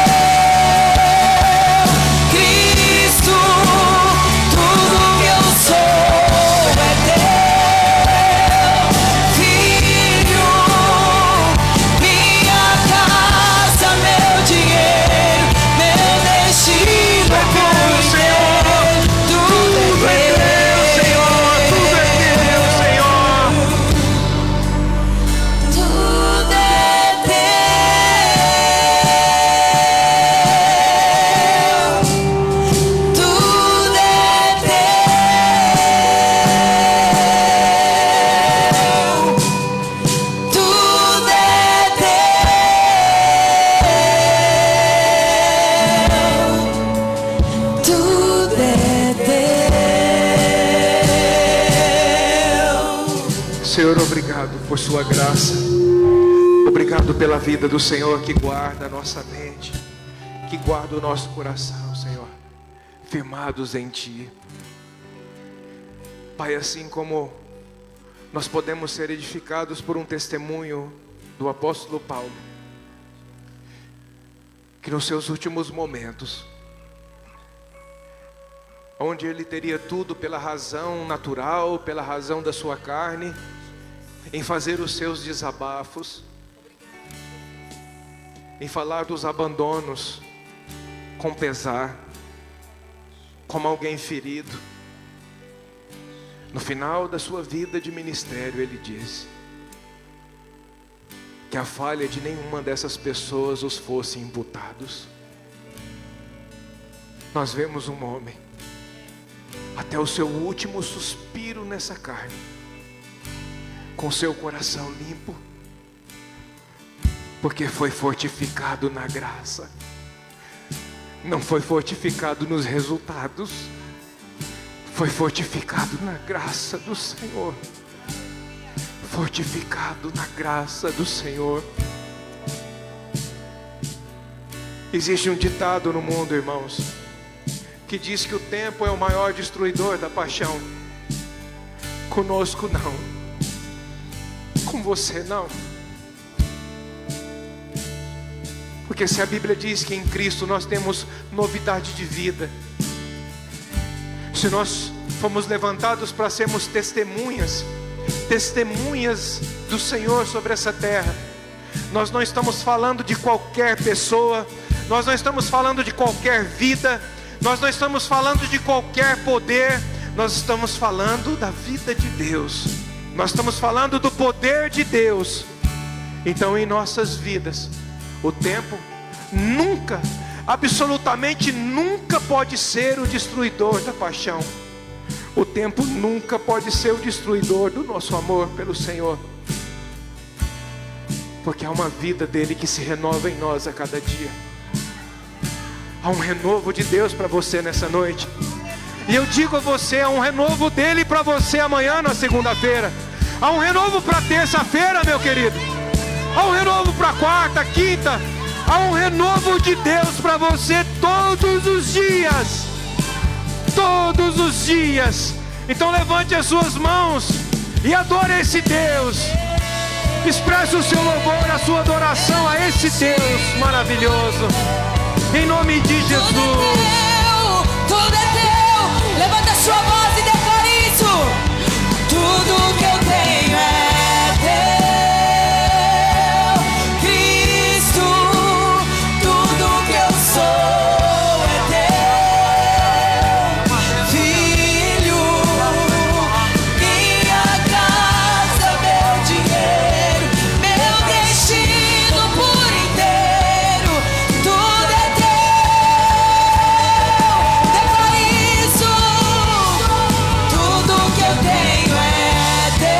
Cristo, tudo que eu sou é teu. Filho, minha casa, meu dinheiro, meu destino é por inteiro, tudo é teu, Senhor. Tudo é teu, Senhor. tudo é teu, tudo é teu, tudo é teu, tudo é teu. Senhor, obrigado por sua graça. Obrigado pela vida do Senhor que guarda a nossa mente, que guarda o nosso coração, Senhor, firmados em Ti. Pai, assim como nós podemos ser edificados por um testemunho do apóstolo Paulo, que nos seus últimos momentos, onde ele teria tudo pela razão natural, pela razão da sua carne, em fazer os seus desabafos, em falar dos abandonos com pesar, como alguém ferido. No final da sua vida de ministério, ele disse que a falha de nenhuma dessas pessoas os fosse imputados. Nós vemos um homem, até o seu último suspiro nessa carne, com seu coração limpo, porque foi fortificado na graça, não foi fortificado nos resultados, foi fortificado na graça do Senhor, fortificado na graça do Senhor. Existe um ditado no mundo, irmãos, que diz que o tempo é o maior destruidor da paixão. Conosco não, com você não. Porque se a Bíblia diz que em Cristo nós temos novidade de vida, se nós fomos levantados para sermos testemunhas do Senhor sobre essa terra, nós não estamos falando de qualquer pessoa, nós não estamos falando de qualquer vida, nós não estamos falando de qualquer poder, nós estamos falando da vida de Deus, nós estamos falando do poder de Deus. Então em nossas vidas, o tempo nunca, absolutamente nunca pode ser o destruidor da paixão. O tempo nunca pode ser o destruidor do nosso amor pelo Senhor, porque há uma vida dele que se renova em nós a cada dia. Há um renovo de Deus para você nessa noite. E eu digo a você, há um renovo dele para você amanhã na segunda-feira. Há um renovo para terça-feira, meu querido. Há um renovo para quarta, quinta. Há um renovo de Deus para você todos os dias. Todos os dias. Então levante as suas mãos e adore esse Deus. Expresse o seu louvor, a sua adoração a esse Deus maravilhoso. Em nome de Jesus. Tudo é teu. Levanta a sua voz e declara isso. Tudo que eu tenho é teu. Cristo, tudo que eu sou é teu. Filho, minha casa, meu dinheiro, meu destino por inteiro, tudo é teu. Declara isso. Tudo que eu tenho é teu.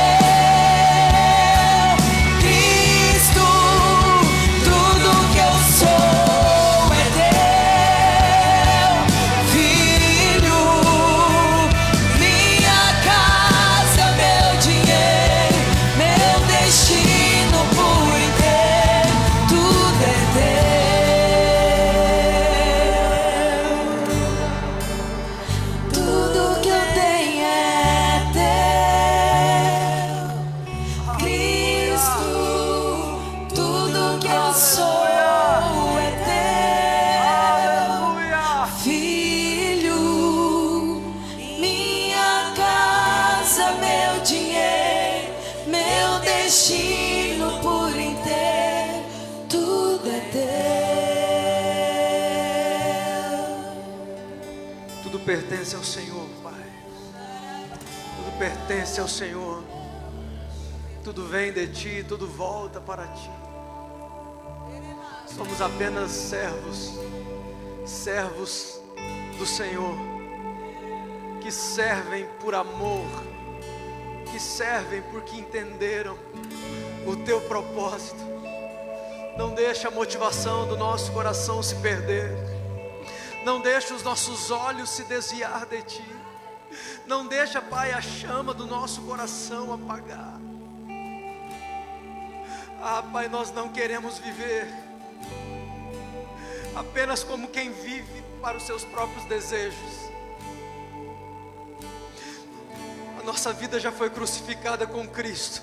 teu. Tudo pertence ao Senhor, Pai. Tudo pertence ao Senhor. Tudo vem de Ti, tudo volta para Ti. Somos apenas servos, servos do Senhor, que servem por amor, que servem porque entenderam o Teu propósito. Não deixa a motivação do nosso coração se perder. Não deixa os nossos olhos se desviar de Ti. Não deixa, Pai, a chama do nosso coração apagar. Ah, Pai, nós não queremos viver apenas como quem vive para os seus próprios desejos. A nossa vida já foi crucificada com Cristo.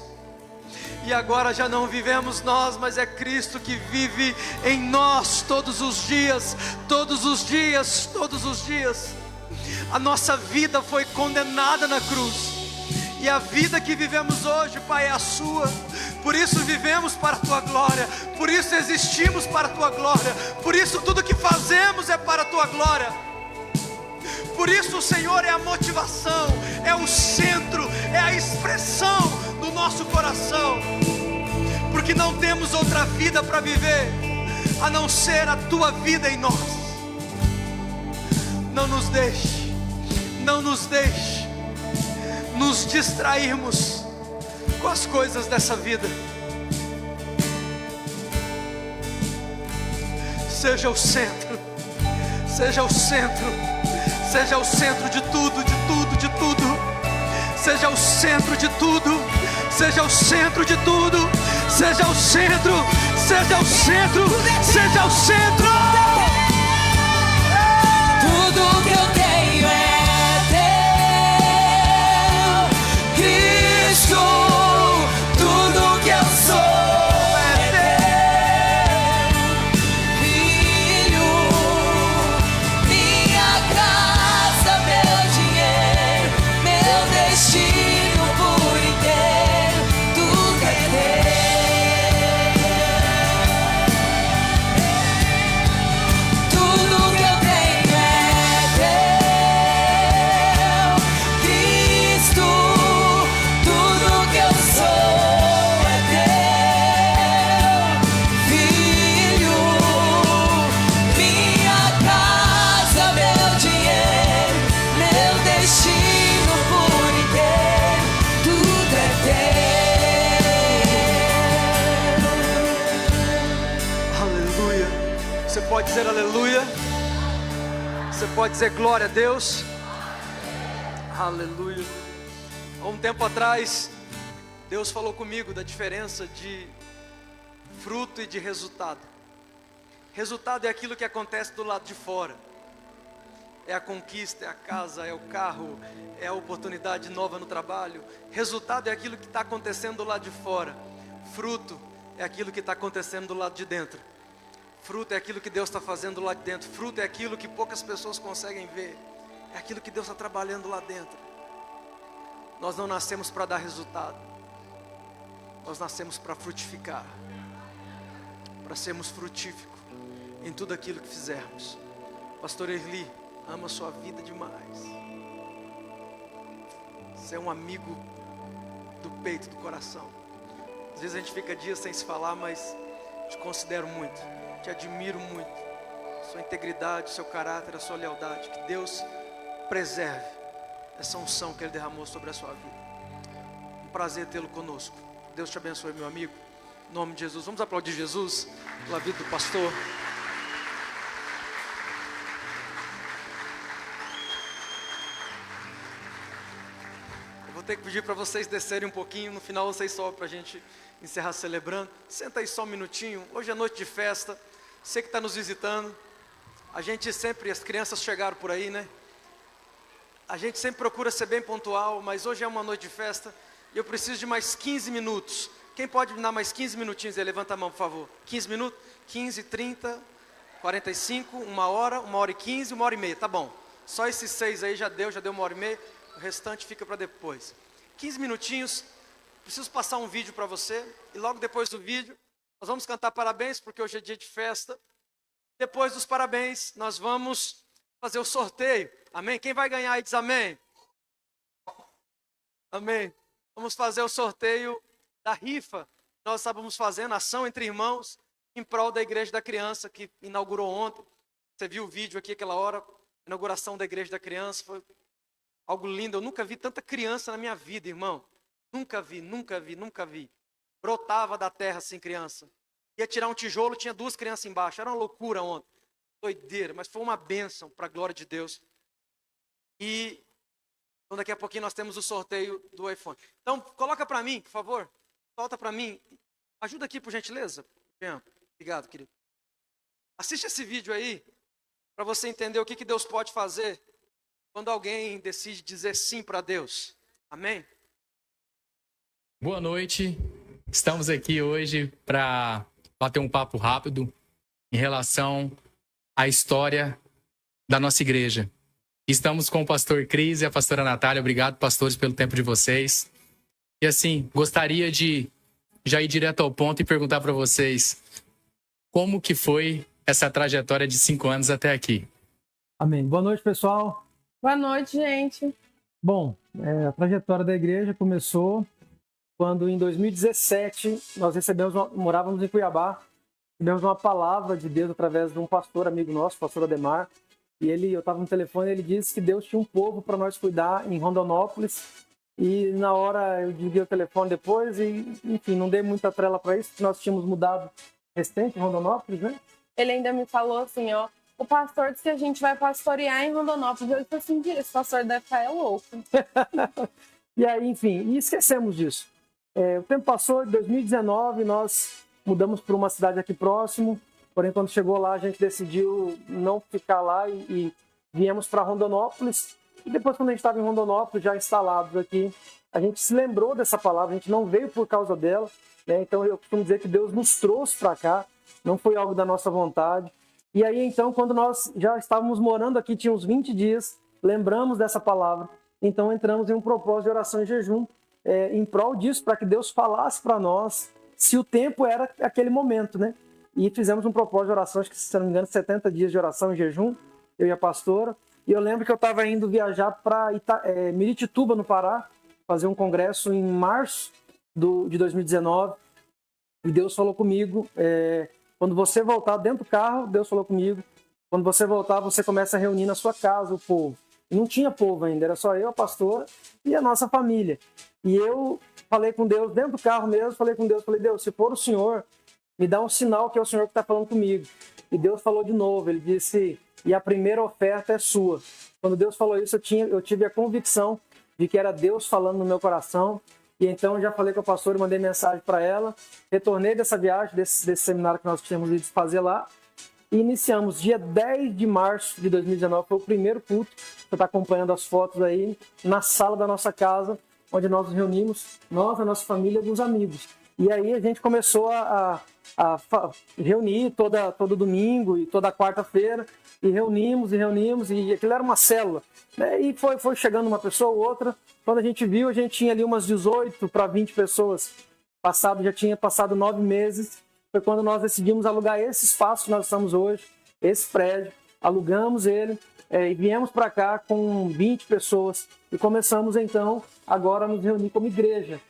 E agora já não vivemos nós, mas é Cristo que vive em nós todos os dias, todos os dias, todos os dias. A nossa vida foi condenada na cruz. E a vida que vivemos hoje, Pai, é a Sua. Por isso vivemos para a Tua glória. Por isso existimos para a Tua glória. Por isso tudo que fazemos é para a Tua glória. Por isso o Senhor é a motivação, é o centro, é a expressão do nosso coração. Porque não temos outra vida para viver a não ser a Tua vida em nós. Não nos deixe, não nos deixe nos distrairmos com as coisas dessa vida. Seja o centro, seja o centro, seja o centro de tudo, de tudo, de tudo. Seja o centro de tudo, seja o centro de tudo, seja o centro, seja o centro, seja o centro. Tudo que eu tenho é Cristo, tudo que eu sou é teu. Filho, minha casa, meu dinheiro, meu destino por inteiro, tudo é teu. Tudo que eu tenho é teu. Cristo, pode dizer aleluia? Você pode dizer glória a Deus? Aleluia. Há um tempo atrás, Deus falou comigo da diferença de fruto e de resultado. Resultado é aquilo que acontece do lado de fora. É a conquista, é a casa, é o carro, é a oportunidade nova no trabalho. Resultado é aquilo que está acontecendo do lado de fora. Fruto é aquilo que está acontecendo do lado de dentro. Fruto é aquilo que Deus está fazendo lá dentro. Fruto é aquilo que poucas pessoas conseguem ver. É aquilo que Deus está trabalhando lá dentro. Nós não nascemos para dar resultado. Nós nascemos para frutificar. Para sermos frutíficos em tudo aquilo que fizermos. Pastor Erli, ama a sua vida demais. Você é um amigo do peito, do coração. Às vezes a gente fica dias sem se falar, mas te considero muito. Te admiro muito, sua integridade, seu caráter, a sua lealdade. Que Deus preserve essa unção que Ele derramou sobre a sua vida. Um prazer tê-lo conosco. Deus te abençoe, meu amigo. Em nome de Jesus. Vamos aplaudir Jesus pela vida do pastor. Eu vou ter que pedir para vocês descerem um pouquinho. No final vocês sobem para a gente encerrar celebrando. Senta aí só um minutinho. Hoje é noite de festa. Você que está nos visitando, a gente sempre, as crianças chegaram por aí, né? A gente sempre procura ser bem pontual, mas hoje é uma noite de festa e eu preciso de mais 15 minutos. Quem pode me dar mais 15 minutinhos aí? Levanta a mão, por favor. 15 minutos? 15, 30, 45, 1 hora, 1h15, 1h30, tá bom. Só esses 6 aí já deu 1h30, o restante fica para depois. 15 minutinhos, preciso passar um vídeo para você e logo depois do vídeo Nós vamos cantar parabéns, porque hoje é dia de festa. Depois dos parabéns, nós vamos fazer o sorteio. Amém? Quem vai ganhar aí diz amém. Amém. Vamos fazer o sorteio da rifa. Nós estávamos fazendo ação entre irmãos em prol da Igreja da Criança, que inaugurou ontem. Você viu o vídeo aqui aquela hora, inauguração da Igreja da Criança. Foi algo lindo. Eu nunca vi tanta criança na minha vida, irmão. Nunca vi. Brotava da terra assim, criança. Ia tirar um tijolo, tinha 2 crianças embaixo. Era uma loucura ontem. Doideira, mas foi uma bênção para a glória de Deus. E então, daqui a pouquinho nós temos o sorteio do iPhone. Então, coloca para mim, por favor. Solta para mim. Ajuda aqui, por gentileza. Obrigado, querido. Assiste esse vídeo aí, para você entender o que Deus pode fazer quando alguém decide dizer sim para Deus. Amém? Boa noite. Estamos aqui hoje para bater um papo rápido em relação à história da nossa igreja. Estamos com o pastor Cris e a pastora Natália. Obrigado, pastores, pelo tempo de vocês. E assim, gostaria de já ir direto ao ponto e perguntar para vocês como que foi essa trajetória de 5 anos até aqui. Amém. Boa noite, pessoal. Boa noite, gente. Bom, a trajetória da igreja começou quando em 2017 nós morávamos em Cuiabá, recebemos uma palavra de Deus através de um pastor amigo nosso, pastor Ademar, e eu estava no telefone e ele disse que Deus tinha um povo para nós cuidar em Rondonópolis, e na hora eu desliguei o telefone depois e, enfim, não dei muita trela para isso, porque nós tínhamos mudado recente em Rondonópolis, né? Ele ainda me falou assim, ó, o pastor disse que a gente vai pastorear em Rondonópolis. Eu disse assim, esse pastor deve estar louco. E aí, enfim, e esquecemos disso. O tempo passou, em 2019 nós mudamos para uma cidade aqui próximo, porém quando chegou lá a gente decidiu não ficar lá e viemos para Rondonópolis. E depois, quando a gente estava em Rondonópolis, já instalados aqui, a gente se lembrou dessa palavra, a gente não veio por causa dela, né? Então eu costumo dizer que Deus nos trouxe para cá, não foi algo da nossa vontade. E aí então, quando nós já estávamos morando aqui, tinha uns 20 dias, lembramos dessa palavra, então entramos em um propósito de oração e jejum, em prol disso, para que Deus falasse para nós se o tempo era aquele momento, né? E fizemos um propósito de oração, acho que, se não me engano, 70 dias de oração e jejum, eu e a pastora. E eu lembro que eu estava indo viajar para Miritituba, no Pará, fazer um congresso em março de 2019. E Deus falou comigo, quando você voltar dentro do carro, Deus falou comigo, quando você voltar, você começa a reunir na sua casa o povo. E não tinha povo ainda, era só eu, a pastora e a nossa família. E eu falei com Deus, dentro do carro mesmo, falei com Deus, Deus, se for o Senhor, me dá um sinal que é o Senhor que está falando comigo. E Deus falou de novo, ele disse, e a primeira oferta é sua. Quando Deus falou isso, eu tive a convicção de que era Deus falando no meu coração. E então eu já falei com a pastora, mandei mensagem para ela, retornei dessa viagem, desse seminário que nós tínhamos ido fazer lá, e iniciamos dia 10 de março de 2019, foi o primeiro culto, você está acompanhando as fotos aí, na sala da nossa casa, onde nós nos reunimos, nós, a nossa família e os amigos. E aí a gente começou a reunir todo domingo e toda quarta-feira, e reunimos, e aquilo era uma célula, né? E foi chegando uma pessoa ou outra. Quando a gente viu, a gente tinha ali umas 18 para 20 pessoas. Já tinha passado 9 meses, foi quando nós decidimos alugar esse espaço que nós estamos hoje, esse prédio, alugamos ele, e viemos para cá com 20 pessoas, e começamos então agora a nos reunir como igreja.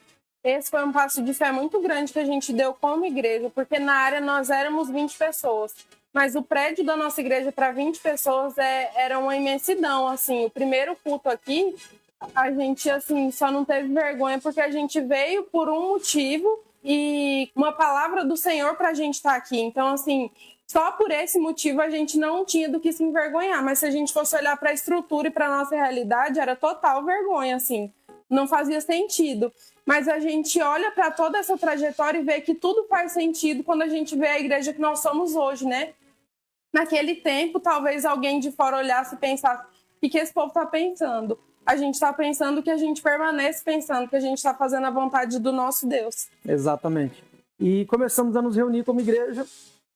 Esse foi um passo de fé muito grande que a gente deu como igreja, porque na área nós éramos 20 pessoas, mas o prédio da nossa igreja para 20 pessoas era uma imensidão, assim. O primeiro culto aqui, a gente assim só não teve vergonha porque a gente veio por um motivo e uma palavra do Senhor para a gente estar aqui. Então, assim, só por esse motivo a gente não tinha do que se envergonhar, mas se a gente fosse olhar para a estrutura e para a nossa realidade, era total vergonha, assim. Não fazia sentido. Mas a gente olha para toda essa trajetória e vê que tudo faz sentido quando a gente vê a igreja que nós somos hoje, né? Naquele tempo, talvez alguém de fora olhasse e pensasse, o que esse povo está pensando? A gente está pensando que a gente permanece pensando, que a gente está fazendo a vontade do nosso Deus. Exatamente. E começamos a nos reunir como igreja,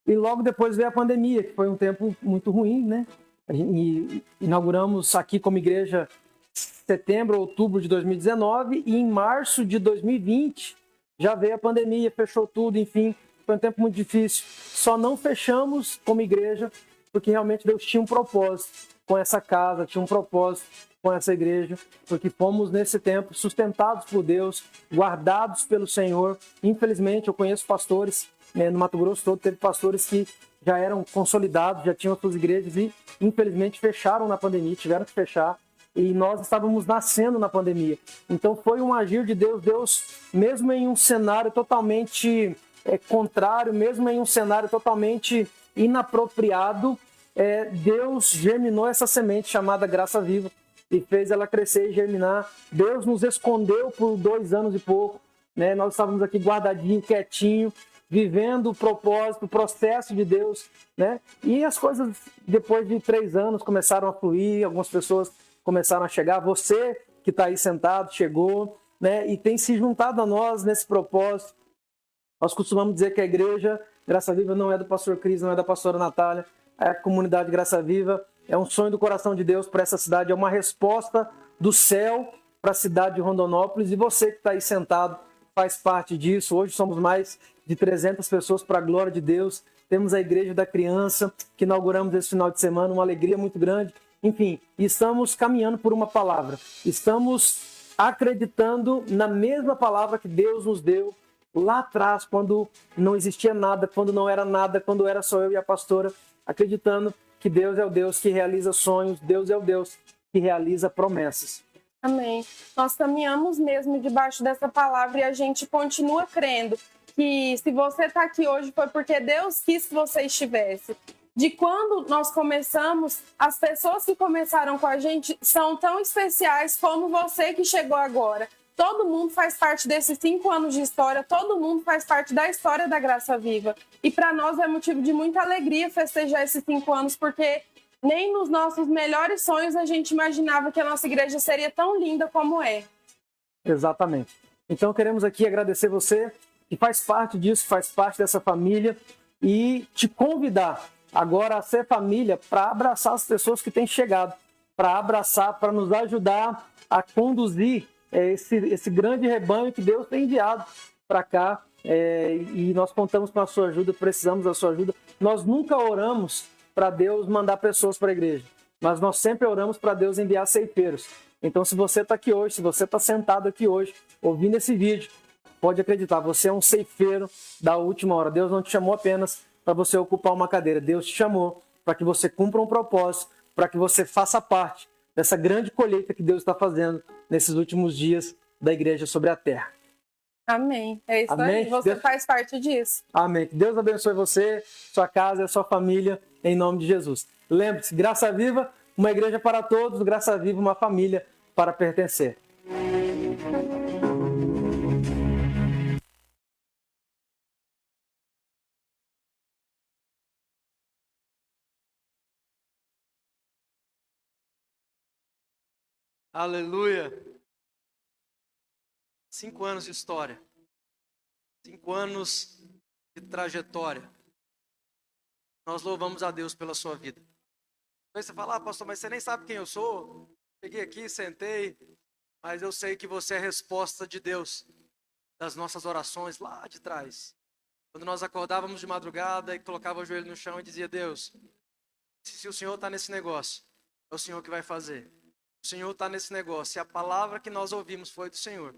e logo depois veio a pandemia, que foi um tempo muito ruim, né? E inauguramos aqui como igreja setembro, outubro de 2019, e em março de 2020 já veio a pandemia, fechou tudo, enfim. foi um tempo muito difícil. Só não fechamos como igreja porque realmente Deus tinha um propósito com essa casa, tinha um propósito com essa igreja, porque fomos nesse tempo sustentados por Deus, guardados pelo Senhor. Infelizmente, eu conheço pastores, né, no Mato Grosso todo, teve pastores que já eram consolidados, já tinham suas igrejas e infelizmente fecharam na pandemia, tiveram que fechar. E nós estávamos nascendo na pandemia. Então foi um agir de Deus. Deus, mesmo em um cenário totalmente contrário, mesmo em um cenário totalmente inapropriado, Deus germinou essa semente chamada Graça Viva e fez ela crescer e germinar. Deus nos escondeu por 2 anos e pouco, né? Nós estávamos aqui guardadinho, quietinho, vivendo o propósito, o processo de Deus, né? E as coisas, depois de 3 anos, começaram a fluir, algumas pessoas começaram a chegar. Você que está aí sentado, chegou, né? E tem se juntado a nós nesse propósito. Nós costumamos dizer que a igreja Graça Viva não é do pastor Cris, não é da pastora Natália, é a comunidade Graça Viva, é um sonho do coração de Deus para essa cidade, é uma resposta do céu para a cidade de Rondonópolis, e você que está aí sentado faz parte disso. Hoje somos mais de 300 pessoas para a glória de Deus. Temos a Igreja da Criança, que inauguramos esse final de semana, uma alegria muito grande. Enfim, estamos caminhando por uma palavra. Estamos acreditando na mesma palavra que Deus nos deu lá atrás, quando não existia nada, quando não era nada, quando era só eu e a pastora, acreditando que Deus é o Deus que realiza sonhos, Deus é o Deus que realiza promessas. Amém. Nós caminhamos mesmo debaixo dessa palavra e a gente continua crendo que se você está aqui hoje foi porque Deus quis que você estivesse. De quando nós começamos, as pessoas que começaram com a gente são tão especiais como você que chegou agora. Todo mundo faz parte desses 5 anos de história, todo mundo faz parte da história da Graça Viva. E para nós é motivo de muita alegria festejar esses 5 anos, porque nem nos nossos melhores sonhos a gente imaginava que a nossa igreja seria tão linda como é. Exatamente. Então queremos aqui agradecer você que faz parte disso, faz parte dessa família, e te convidar agora a ser família para abraçar as pessoas que têm chegado, para abraçar, para nos ajudar a conduzir esse grande rebanho que Deus tem enviado para cá, e nós contamos com a sua ajuda, precisamos da sua ajuda. Nós nunca oramos para Deus mandar pessoas para a igreja, mas nós sempre oramos para Deus enviar ceifeiros. Então, se você está aqui hoje, se você está sentado aqui hoje, ouvindo esse vídeo, pode acreditar, você é um ceifeiro da última hora. Deus não te chamou apenas para você ocupar uma cadeira, Deus te chamou para que você cumpra um propósito, para que você faça parte dessa grande colheita que Deus está fazendo nesses últimos dias da igreja sobre a terra. Amém. É isso Amém. aí. Você Deus... faz parte disso. Amém. Que Deus abençoe você, sua casa e a sua família, em nome de Jesus. Lembre-se, Graça Viva, uma igreja para todos, Graça Viva, uma família para pertencer. Aleluia. 5 anos de história. 5 anos de trajetória. Nós louvamos a Deus pela sua vida. Aí você fala, pastor, mas você nem sabe quem eu sou. Cheguei aqui, sentei, mas eu sei que você é a resposta de Deus das nossas orações lá de trás. Quando nós acordávamos de madrugada e colocava o joelho no chão e dizia, Deus, se o Senhor está nesse negócio, é o Senhor que vai fazer. O Senhor está nesse negócio. E a palavra que nós ouvimos foi do Senhor.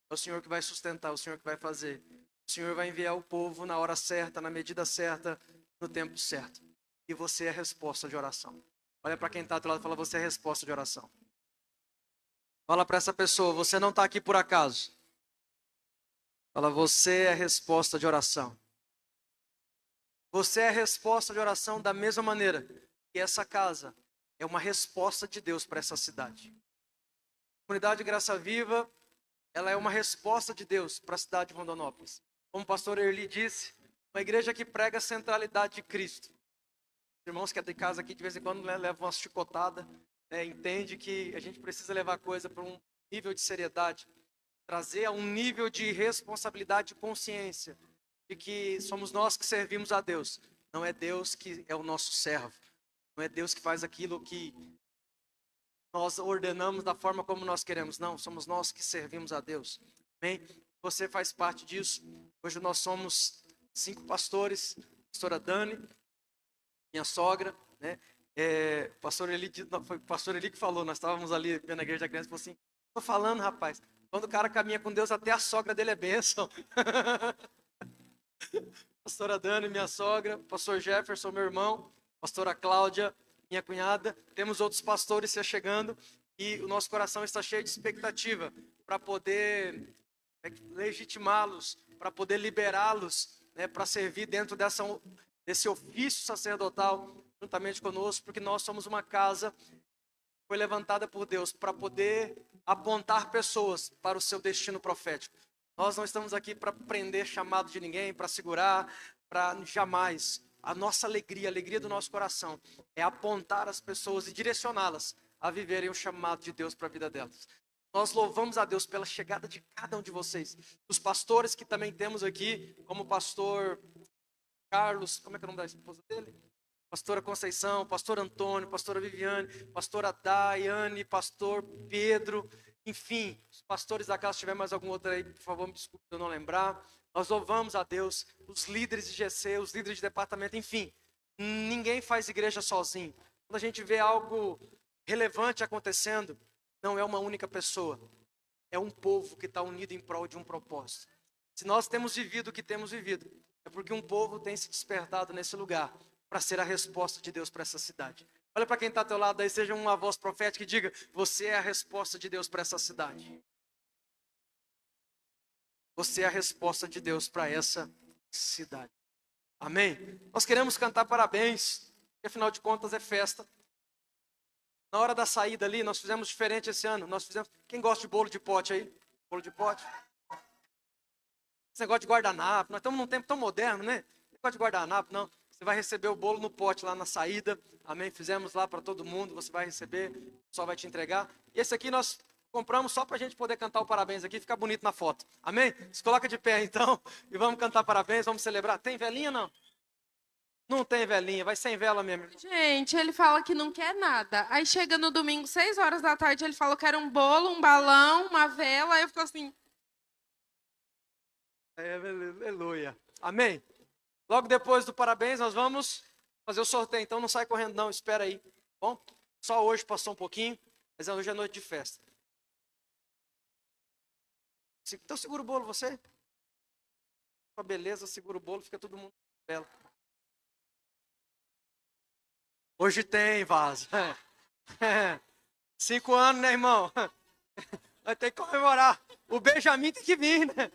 É o Senhor que vai sustentar, o Senhor que vai fazer. O Senhor vai enviar o povo na hora certa, na medida certa, no tempo certo. E você é a resposta de oração. Olha para quem está do lado e fala, você é a resposta de oração. Fala para essa pessoa, você não está aqui por acaso. Fala, você é a resposta de oração. Você é a resposta de oração da mesma maneira que essa casa é uma resposta de Deus para essa cidade. A comunidade Graça Viva, ela é uma resposta de Deus para a cidade de Rondonópolis. Como o pastor Erli disse, uma igreja que prega a centralidade de Cristo. Os irmãos que é de casa aqui, de vez em quando, levam uma chicotada, entende que a gente precisa levar a coisa para um nível de seriedade, trazer a um nível de responsabilidade e consciência, de que somos nós que servimos a Deus. Não é Deus que é o nosso servo. Não é Deus que faz aquilo que nós ordenamos da forma como nós queremos. Não, somos nós que servimos a Deus. Amém? Você faz parte disso. Hoje nós somos 5 pastores, pastora Dani, minha sogra, né? Foi o pastor Eli que falou, nós estávamos ali vendo a igreja da criança, falou assim, tô falando, rapaz, quando o cara caminha com Deus, até a sogra dele é bênção. Pastora Dani, minha sogra, pastor Jefferson, meu irmão, pastora Cláudia, minha cunhada, temos outros pastores se chegando e o nosso coração está cheio de expectativa para poder legitimá-los, para poder liberá-los, né, para servir dentro desse ofício sacerdotal juntamente conosco, porque nós somos uma casa que foi levantada por Deus para poder apontar pessoas para o seu destino profético. Nós não estamos aqui para prender chamado de ninguém, para segurar, para jamais. A nossa alegria, a alegria do nosso coração é apontar as pessoas e direcioná-las a viverem o chamado de Deus para a vida delas. Nós louvamos a Deus pela chegada de cada um de vocês. Os pastores que também temos aqui, como o pastor Carlos, como é que é o nome da esposa dele? Pastora Conceição, pastor Antônio, pastora Viviane, pastora Daiane, pastor Pedro, enfim, os pastores da casa, se tiver mais algum outro aí, por favor, me desculpe se eu não lembrar. Nós louvamos a Deus, os líderes de GC, os líderes de departamento, enfim, ninguém faz igreja sozinho. Quando a gente vê algo relevante acontecendo, não é uma única pessoa, é um povo que está unido em prol de um propósito. Se nós temos vivido o que temos vivido, é porque um povo tem se despertado nesse lugar para ser a resposta de Deus para essa cidade. Olha para quem está ao teu lado aí, seja uma voz profética e diga, você é a resposta de Deus para essa cidade. Você é a resposta de Deus para essa cidade. Amém? Nós queremos cantar parabéns, porque afinal de contas é festa. Na hora da saída ali, nós fizemos diferente esse ano. Quem gosta de bolo de pote aí? Bolo de pote? Esse negócio de guardanapo. Nós estamos num tempo tão moderno, né? Não negócio de guardanapo, não. Você vai receber o bolo no pote lá na saída. Amém? Fizemos lá para todo mundo. Você vai receber, o pessoal vai te entregar. E esse aqui nós compramos só para a gente poder cantar o parabéns aqui e ficar bonito na foto. Amém? Se coloca de pé então e vamos cantar parabéns, vamos celebrar. Tem velhinha não? Não tem velhinha, vai sem vela mesmo. Gente, ele fala que não quer nada. Aí chega no domingo, 6 horas da tarde, ele fala que era um bolo, um balão, uma vela. Aí eu fico assim. Aleluia. Amém? Logo depois do parabéns, nós vamos fazer o sorteio. Então não sai correndo não, espera aí. Bom? Só hoje passou um pouquinho, mas hoje é noite de festa. Então segura o bolo você. Com a beleza, segura o bolo, fica todo mundo belo. Hoje tem vaso. 5 anos, né, irmão? Vai ter que comemorar. O Benjamin tem que vir, né?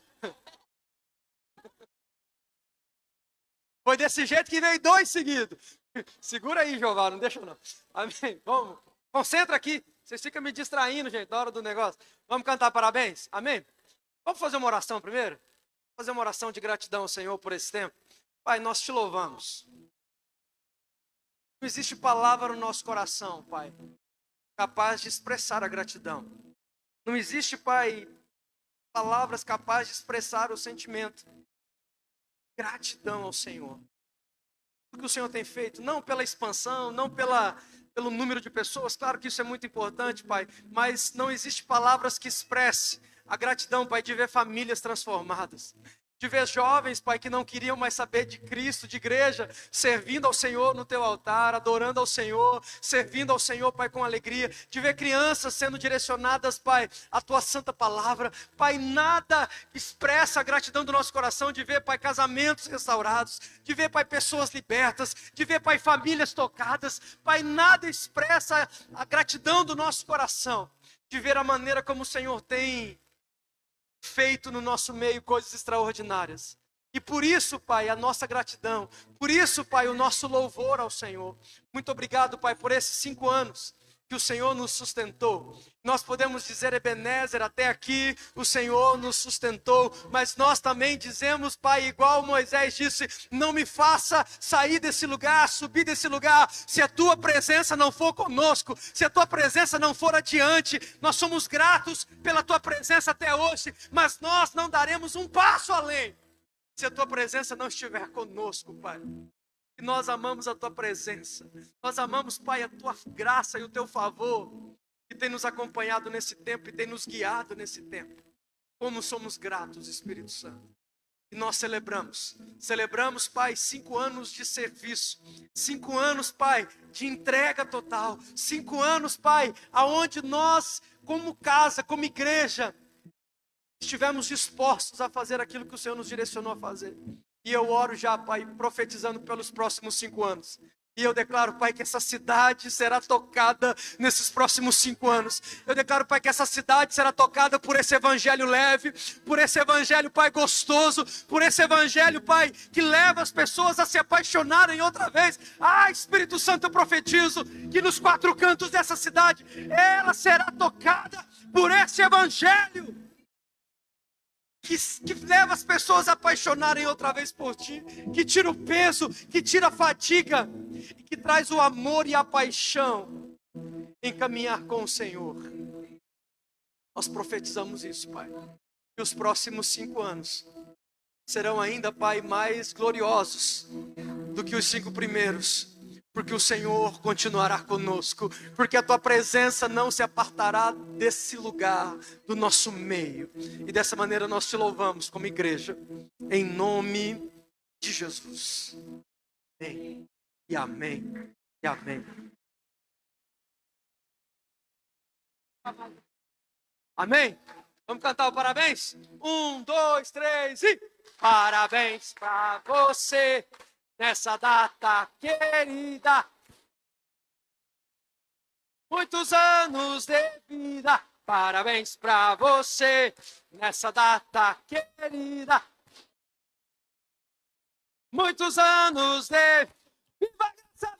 Foi desse jeito que veio 2 seguidos. Segura aí, Jeová, não deixa não. Amém? Vamos. Concentra aqui. Vocês ficam me distraindo, gente, na hora do negócio. Vamos cantar parabéns? Amém? Vamos fazer uma oração primeiro? Fazer uma oração de gratidão ao Senhor por esse tempo. Pai, nós te louvamos. Não existe palavra no nosso coração, Pai, capaz de expressar a gratidão. Não existe, Pai, palavras capazes de expressar o sentimento. Gratidão ao Senhor. O que o Senhor tem feito, não pela expansão, não pelo número de pessoas, claro que isso é muito importante, Pai, mas não existe palavras que expresse a gratidão, Pai, de ver famílias transformadas. De ver jovens, Pai, que não queriam mais saber de Cristo, de igreja, servindo ao Senhor no teu altar, adorando ao Senhor, servindo ao Senhor, Pai, com alegria. De ver crianças sendo direcionadas, Pai, à tua santa palavra. Pai, nada expressa a gratidão do nosso coração de ver, Pai, casamentos restaurados, de ver, Pai, pessoas libertas, de ver, Pai, famílias tocadas. Pai, nada expressa a gratidão do nosso coração de ver a maneira como o Senhor tem feito no nosso meio coisas extraordinárias. E por isso, Pai, a nossa gratidão. Por isso, Pai, o nosso louvor ao Senhor. Muito obrigado, Pai, por esses 5 anos que o Senhor nos sustentou. Nós podemos dizer, Ebenezer, até aqui o Senhor nos sustentou, mas nós também dizemos, Pai, igual Moisés disse, não me faça sair desse lugar, subir desse lugar, se a tua presença não for conosco, se a tua presença não for adiante. Nós somos gratos pela tua presença até hoje, mas nós não daremos um passo além, se a tua presença não estiver conosco, Pai. E nós amamos a tua presença, nós amamos, Pai, a tua graça e o teu favor, que tem nos acompanhado nesse tempo e tem nos guiado nesse tempo. Como somos gratos, Espírito Santo. E nós celebramos. Celebramos, Pai, 5 anos de serviço. 5 anos, Pai, de entrega total. 5 anos, Pai, aonde nós, como casa, como igreja, estivemos dispostos a fazer aquilo que o Senhor nos direcionou a fazer. E eu oro já, Pai, profetizando pelos próximos 5 anos. E eu declaro, Pai, que essa cidade será tocada nesses próximos 5 anos. Eu declaro, Pai, que essa cidade será tocada por esse evangelho leve, por esse evangelho, Pai, gostoso, por esse evangelho, Pai, que leva as pessoas a se apaixonarem outra vez. Ah, Espírito Santo, eu profetizo que nos 4 cantos dessa cidade, ela será tocada por esse evangelho. Que leva as pessoas a apaixonarem outra vez por Ti, que tira o peso, que tira a fadiga, e que traz o amor e a paixão em caminhar com o Senhor. Nós profetizamos isso, Pai, que os próximos 5 anos serão ainda, Pai, mais gloriosos do que os 5 primeiros, porque o Senhor continuará conosco, porque a Tua presença não se apartará desse lugar, do nosso meio. E dessa maneira nós Te louvamos como igreja, em nome de Jesus. Amém, e amém, e amém. Amém? Vamos cantar o parabéns? 1, 2, 3 e... Parabéns pra você nessa data querida, muitos anos de vida. Parabéns pra você nessa data querida, muitos anos de... Viva a graça!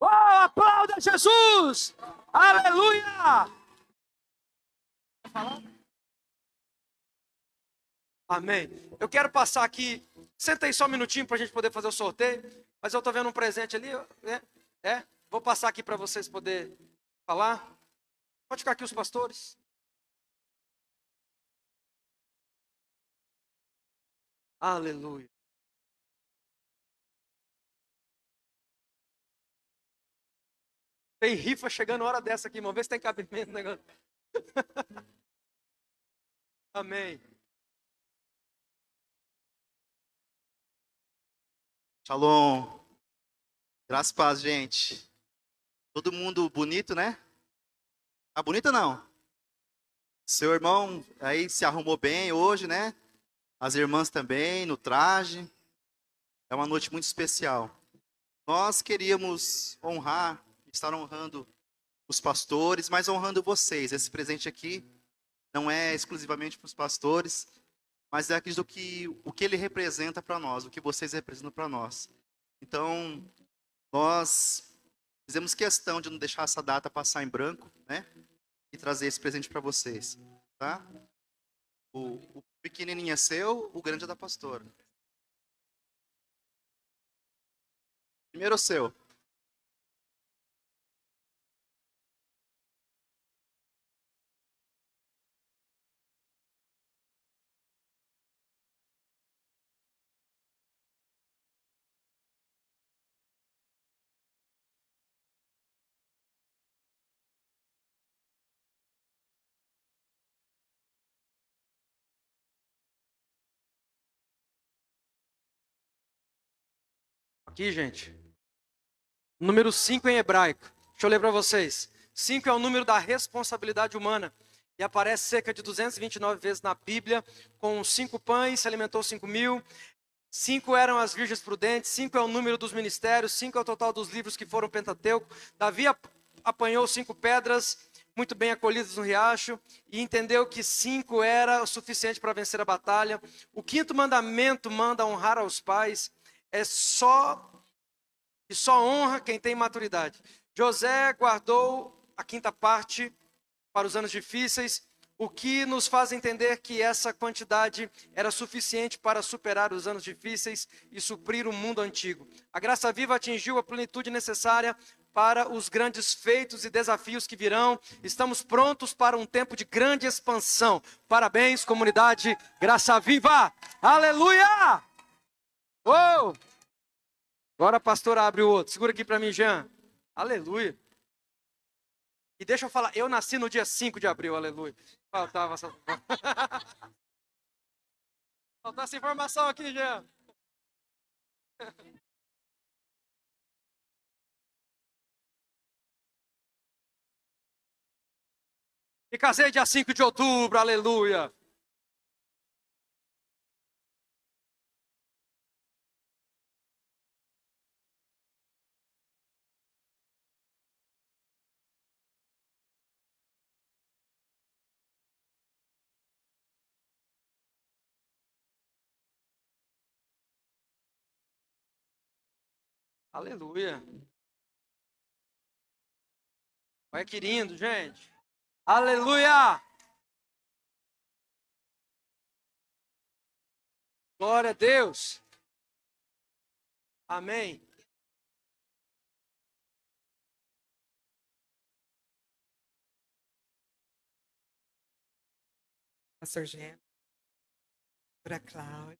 Oh, aplauda Jesus! Aleluia! Amém. Eu quero passar aqui. Senta aí só um minutinho para a gente poder fazer o sorteio. Mas eu estou vendo um presente ali. Vou passar aqui para vocês poderem falar. Pode ficar aqui os pastores. Aleluia. Tem rifa chegando hora dessa aqui, irmão. Vê se tem cabimento no negócio. Amém. Shalom. Graças e paz, gente. Todo mundo bonito, né? Tá bonito ou não? Seu irmão aí se arrumou bem hoje, né? As irmãs também, no traje. É uma noite muito especial. Nós queríamos honrar, estar honrando os pastores, mas honrando vocês. Esse presente aqui não é exclusivamente para os pastores, mas é aquilo que o que ele representa para nós, o que vocês representam para nós. Então, nós fizemos questão de não deixar essa data passar em branco, né? E trazer esse presente para vocês, tá? O pequenininho é seu, o grande é da pastora. Primeiro o seu. Aqui, gente. Número 5 em hebraico. Deixa eu ler para vocês. 5 é o número da responsabilidade humana. E aparece cerca de 229 vezes na Bíblia. Com 5 pães se alimentou 5.000. 5 eram as virgens prudentes. 5 é o número dos ministérios. 5 é o total dos livros que foram Pentateuco. Davi apanhou 5 pedras muito bem acolhidas no riacho. E entendeu que 5 era o suficiente para vencer a batalha. O 5º mandamento manda honrar aos pais. Só honra quem tem maturidade. José guardou a 5ª parte para os anos difíceis, o que nos faz entender que essa quantidade era suficiente para superar os anos difíceis e suprir o mundo antigo. A graça viva atingiu a plenitude necessária para os grandes feitos e desafios que virão. Estamos prontos para um tempo de grande expansão. Parabéns, comunidade Graça Viva! Aleluia! Oh! Agora a pastora abre o outro. Segura aqui para mim, Jean. Aleluia. E deixa eu falar, eu nasci no dia 5 de abril, aleluia. Faltava essa... Falta essa informação aqui, Jean. Me casei dia 5 de outubro, aleluia. Aleluia. Olha que lindo, gente. Aleluia. Glória a Deus. Amém. Pastor Gê, Pastora Cláudia,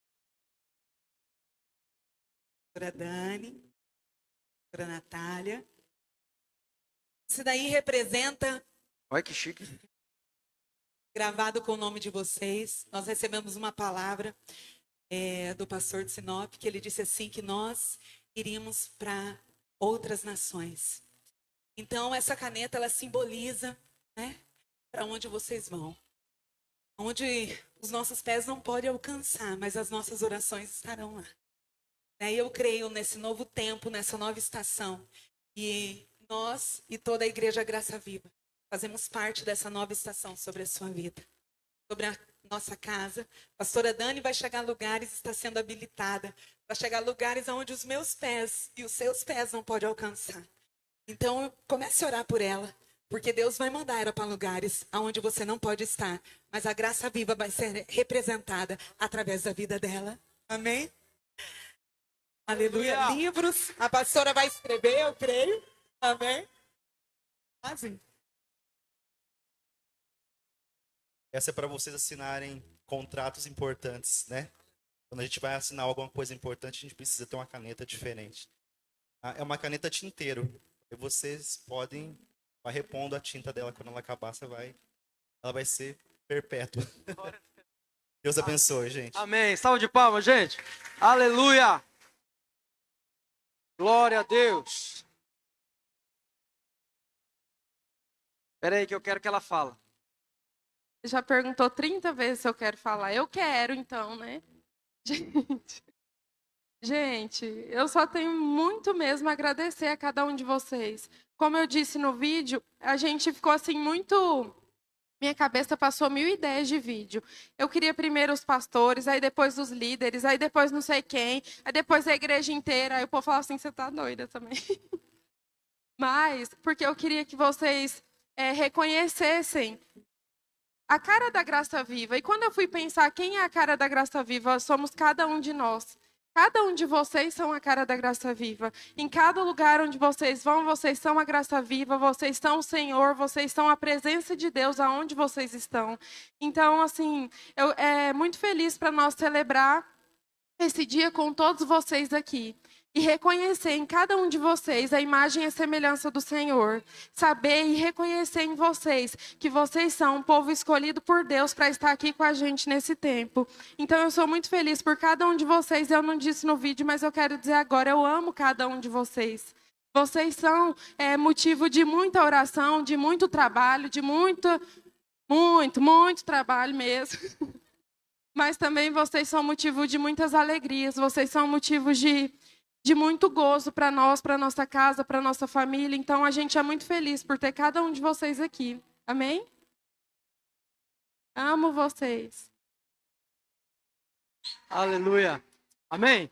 Pastora Dani, Pastora Natália. Isso daí representa, Olha que chique. gravado com o nome de vocês, nós recebemos uma palavra do pastor de Sinop, que ele disse assim, que nós iríamos para outras nações. Então, essa caneta, ela simboliza, né, para onde vocês vão. Onde os nossos pés não podem alcançar, mas as nossas orações estarão lá. E eu creio nesse novo tempo, nessa nova estação. E nós e toda a Igreja Graça Viva fazemos parte dessa nova estação sobre a sua vida. Sobre a nossa casa. A pastora Dani vai chegar a lugares, está sendo habilitada. Vai chegar a lugares onde os meus pés e os seus pés não podem alcançar. Então, comece a orar por ela. Porque Deus vai mandar ela para lugares onde você não pode estar. Mas a graça viva vai ser representada através da vida dela. Amém? Aleluia. Livros, a pastora vai escrever, eu creio. Amém? Assim. Essa é para vocês assinarem contratos importantes, né? Quando a gente vai assinar alguma coisa importante, a gente precisa ter uma caneta diferente. É uma caneta tinteiro. E vocês podem... vai repondo a tinta dela, quando ela acabar, ela vai ser perpétua. Deus abençoe, gente. Amém. Salve de palmas, gente. Aleluia. Glória a Deus. Espera aí que eu quero que ela fala. Já perguntou 30 vezes se eu quero falar. Eu quero, então, né? Gente, eu só tenho muito mesmo a agradecer a cada um de vocês. Como eu disse no vídeo, a gente ficou assim muito... Minha cabeça passou 1000 ideias de vídeo. Eu queria primeiro os pastores, aí depois os líderes, aí depois não sei quem, aí depois a igreja inteira. Aí o povo falava assim, você tá doida também. Mas, porque eu queria que vocês reconhecessem a cara da Graça Viva. E quando eu fui pensar quem é a cara da Graça Viva, somos cada um de nós. Cada um de vocês são a cara da Graça Viva. Em cada lugar onde vocês vão, vocês são a Graça Viva, vocês são o Senhor, vocês são a presença de Deus aonde vocês estão. Então, assim, eu muito feliz para nós celebrar esse dia com todos vocês aqui. E reconhecer em cada um de vocês a imagem e a semelhança do Senhor. Saber e reconhecer em vocês que vocês são um povo escolhido por Deus para estar aqui com a gente nesse tempo. Então eu sou muito feliz por cada um de vocês. Eu não disse no vídeo, mas eu quero dizer agora, eu amo cada um de vocês. Vocês são motivo de muita oração, de muito trabalho, de muito trabalho mesmo. Mas também vocês são motivo de muitas alegrias. Vocês são motivo de muito gozo para nós, para nossa casa, para nossa família. Então, a gente é muito feliz por ter cada um de vocês aqui. Amém? Amo vocês. Aleluia. Amém?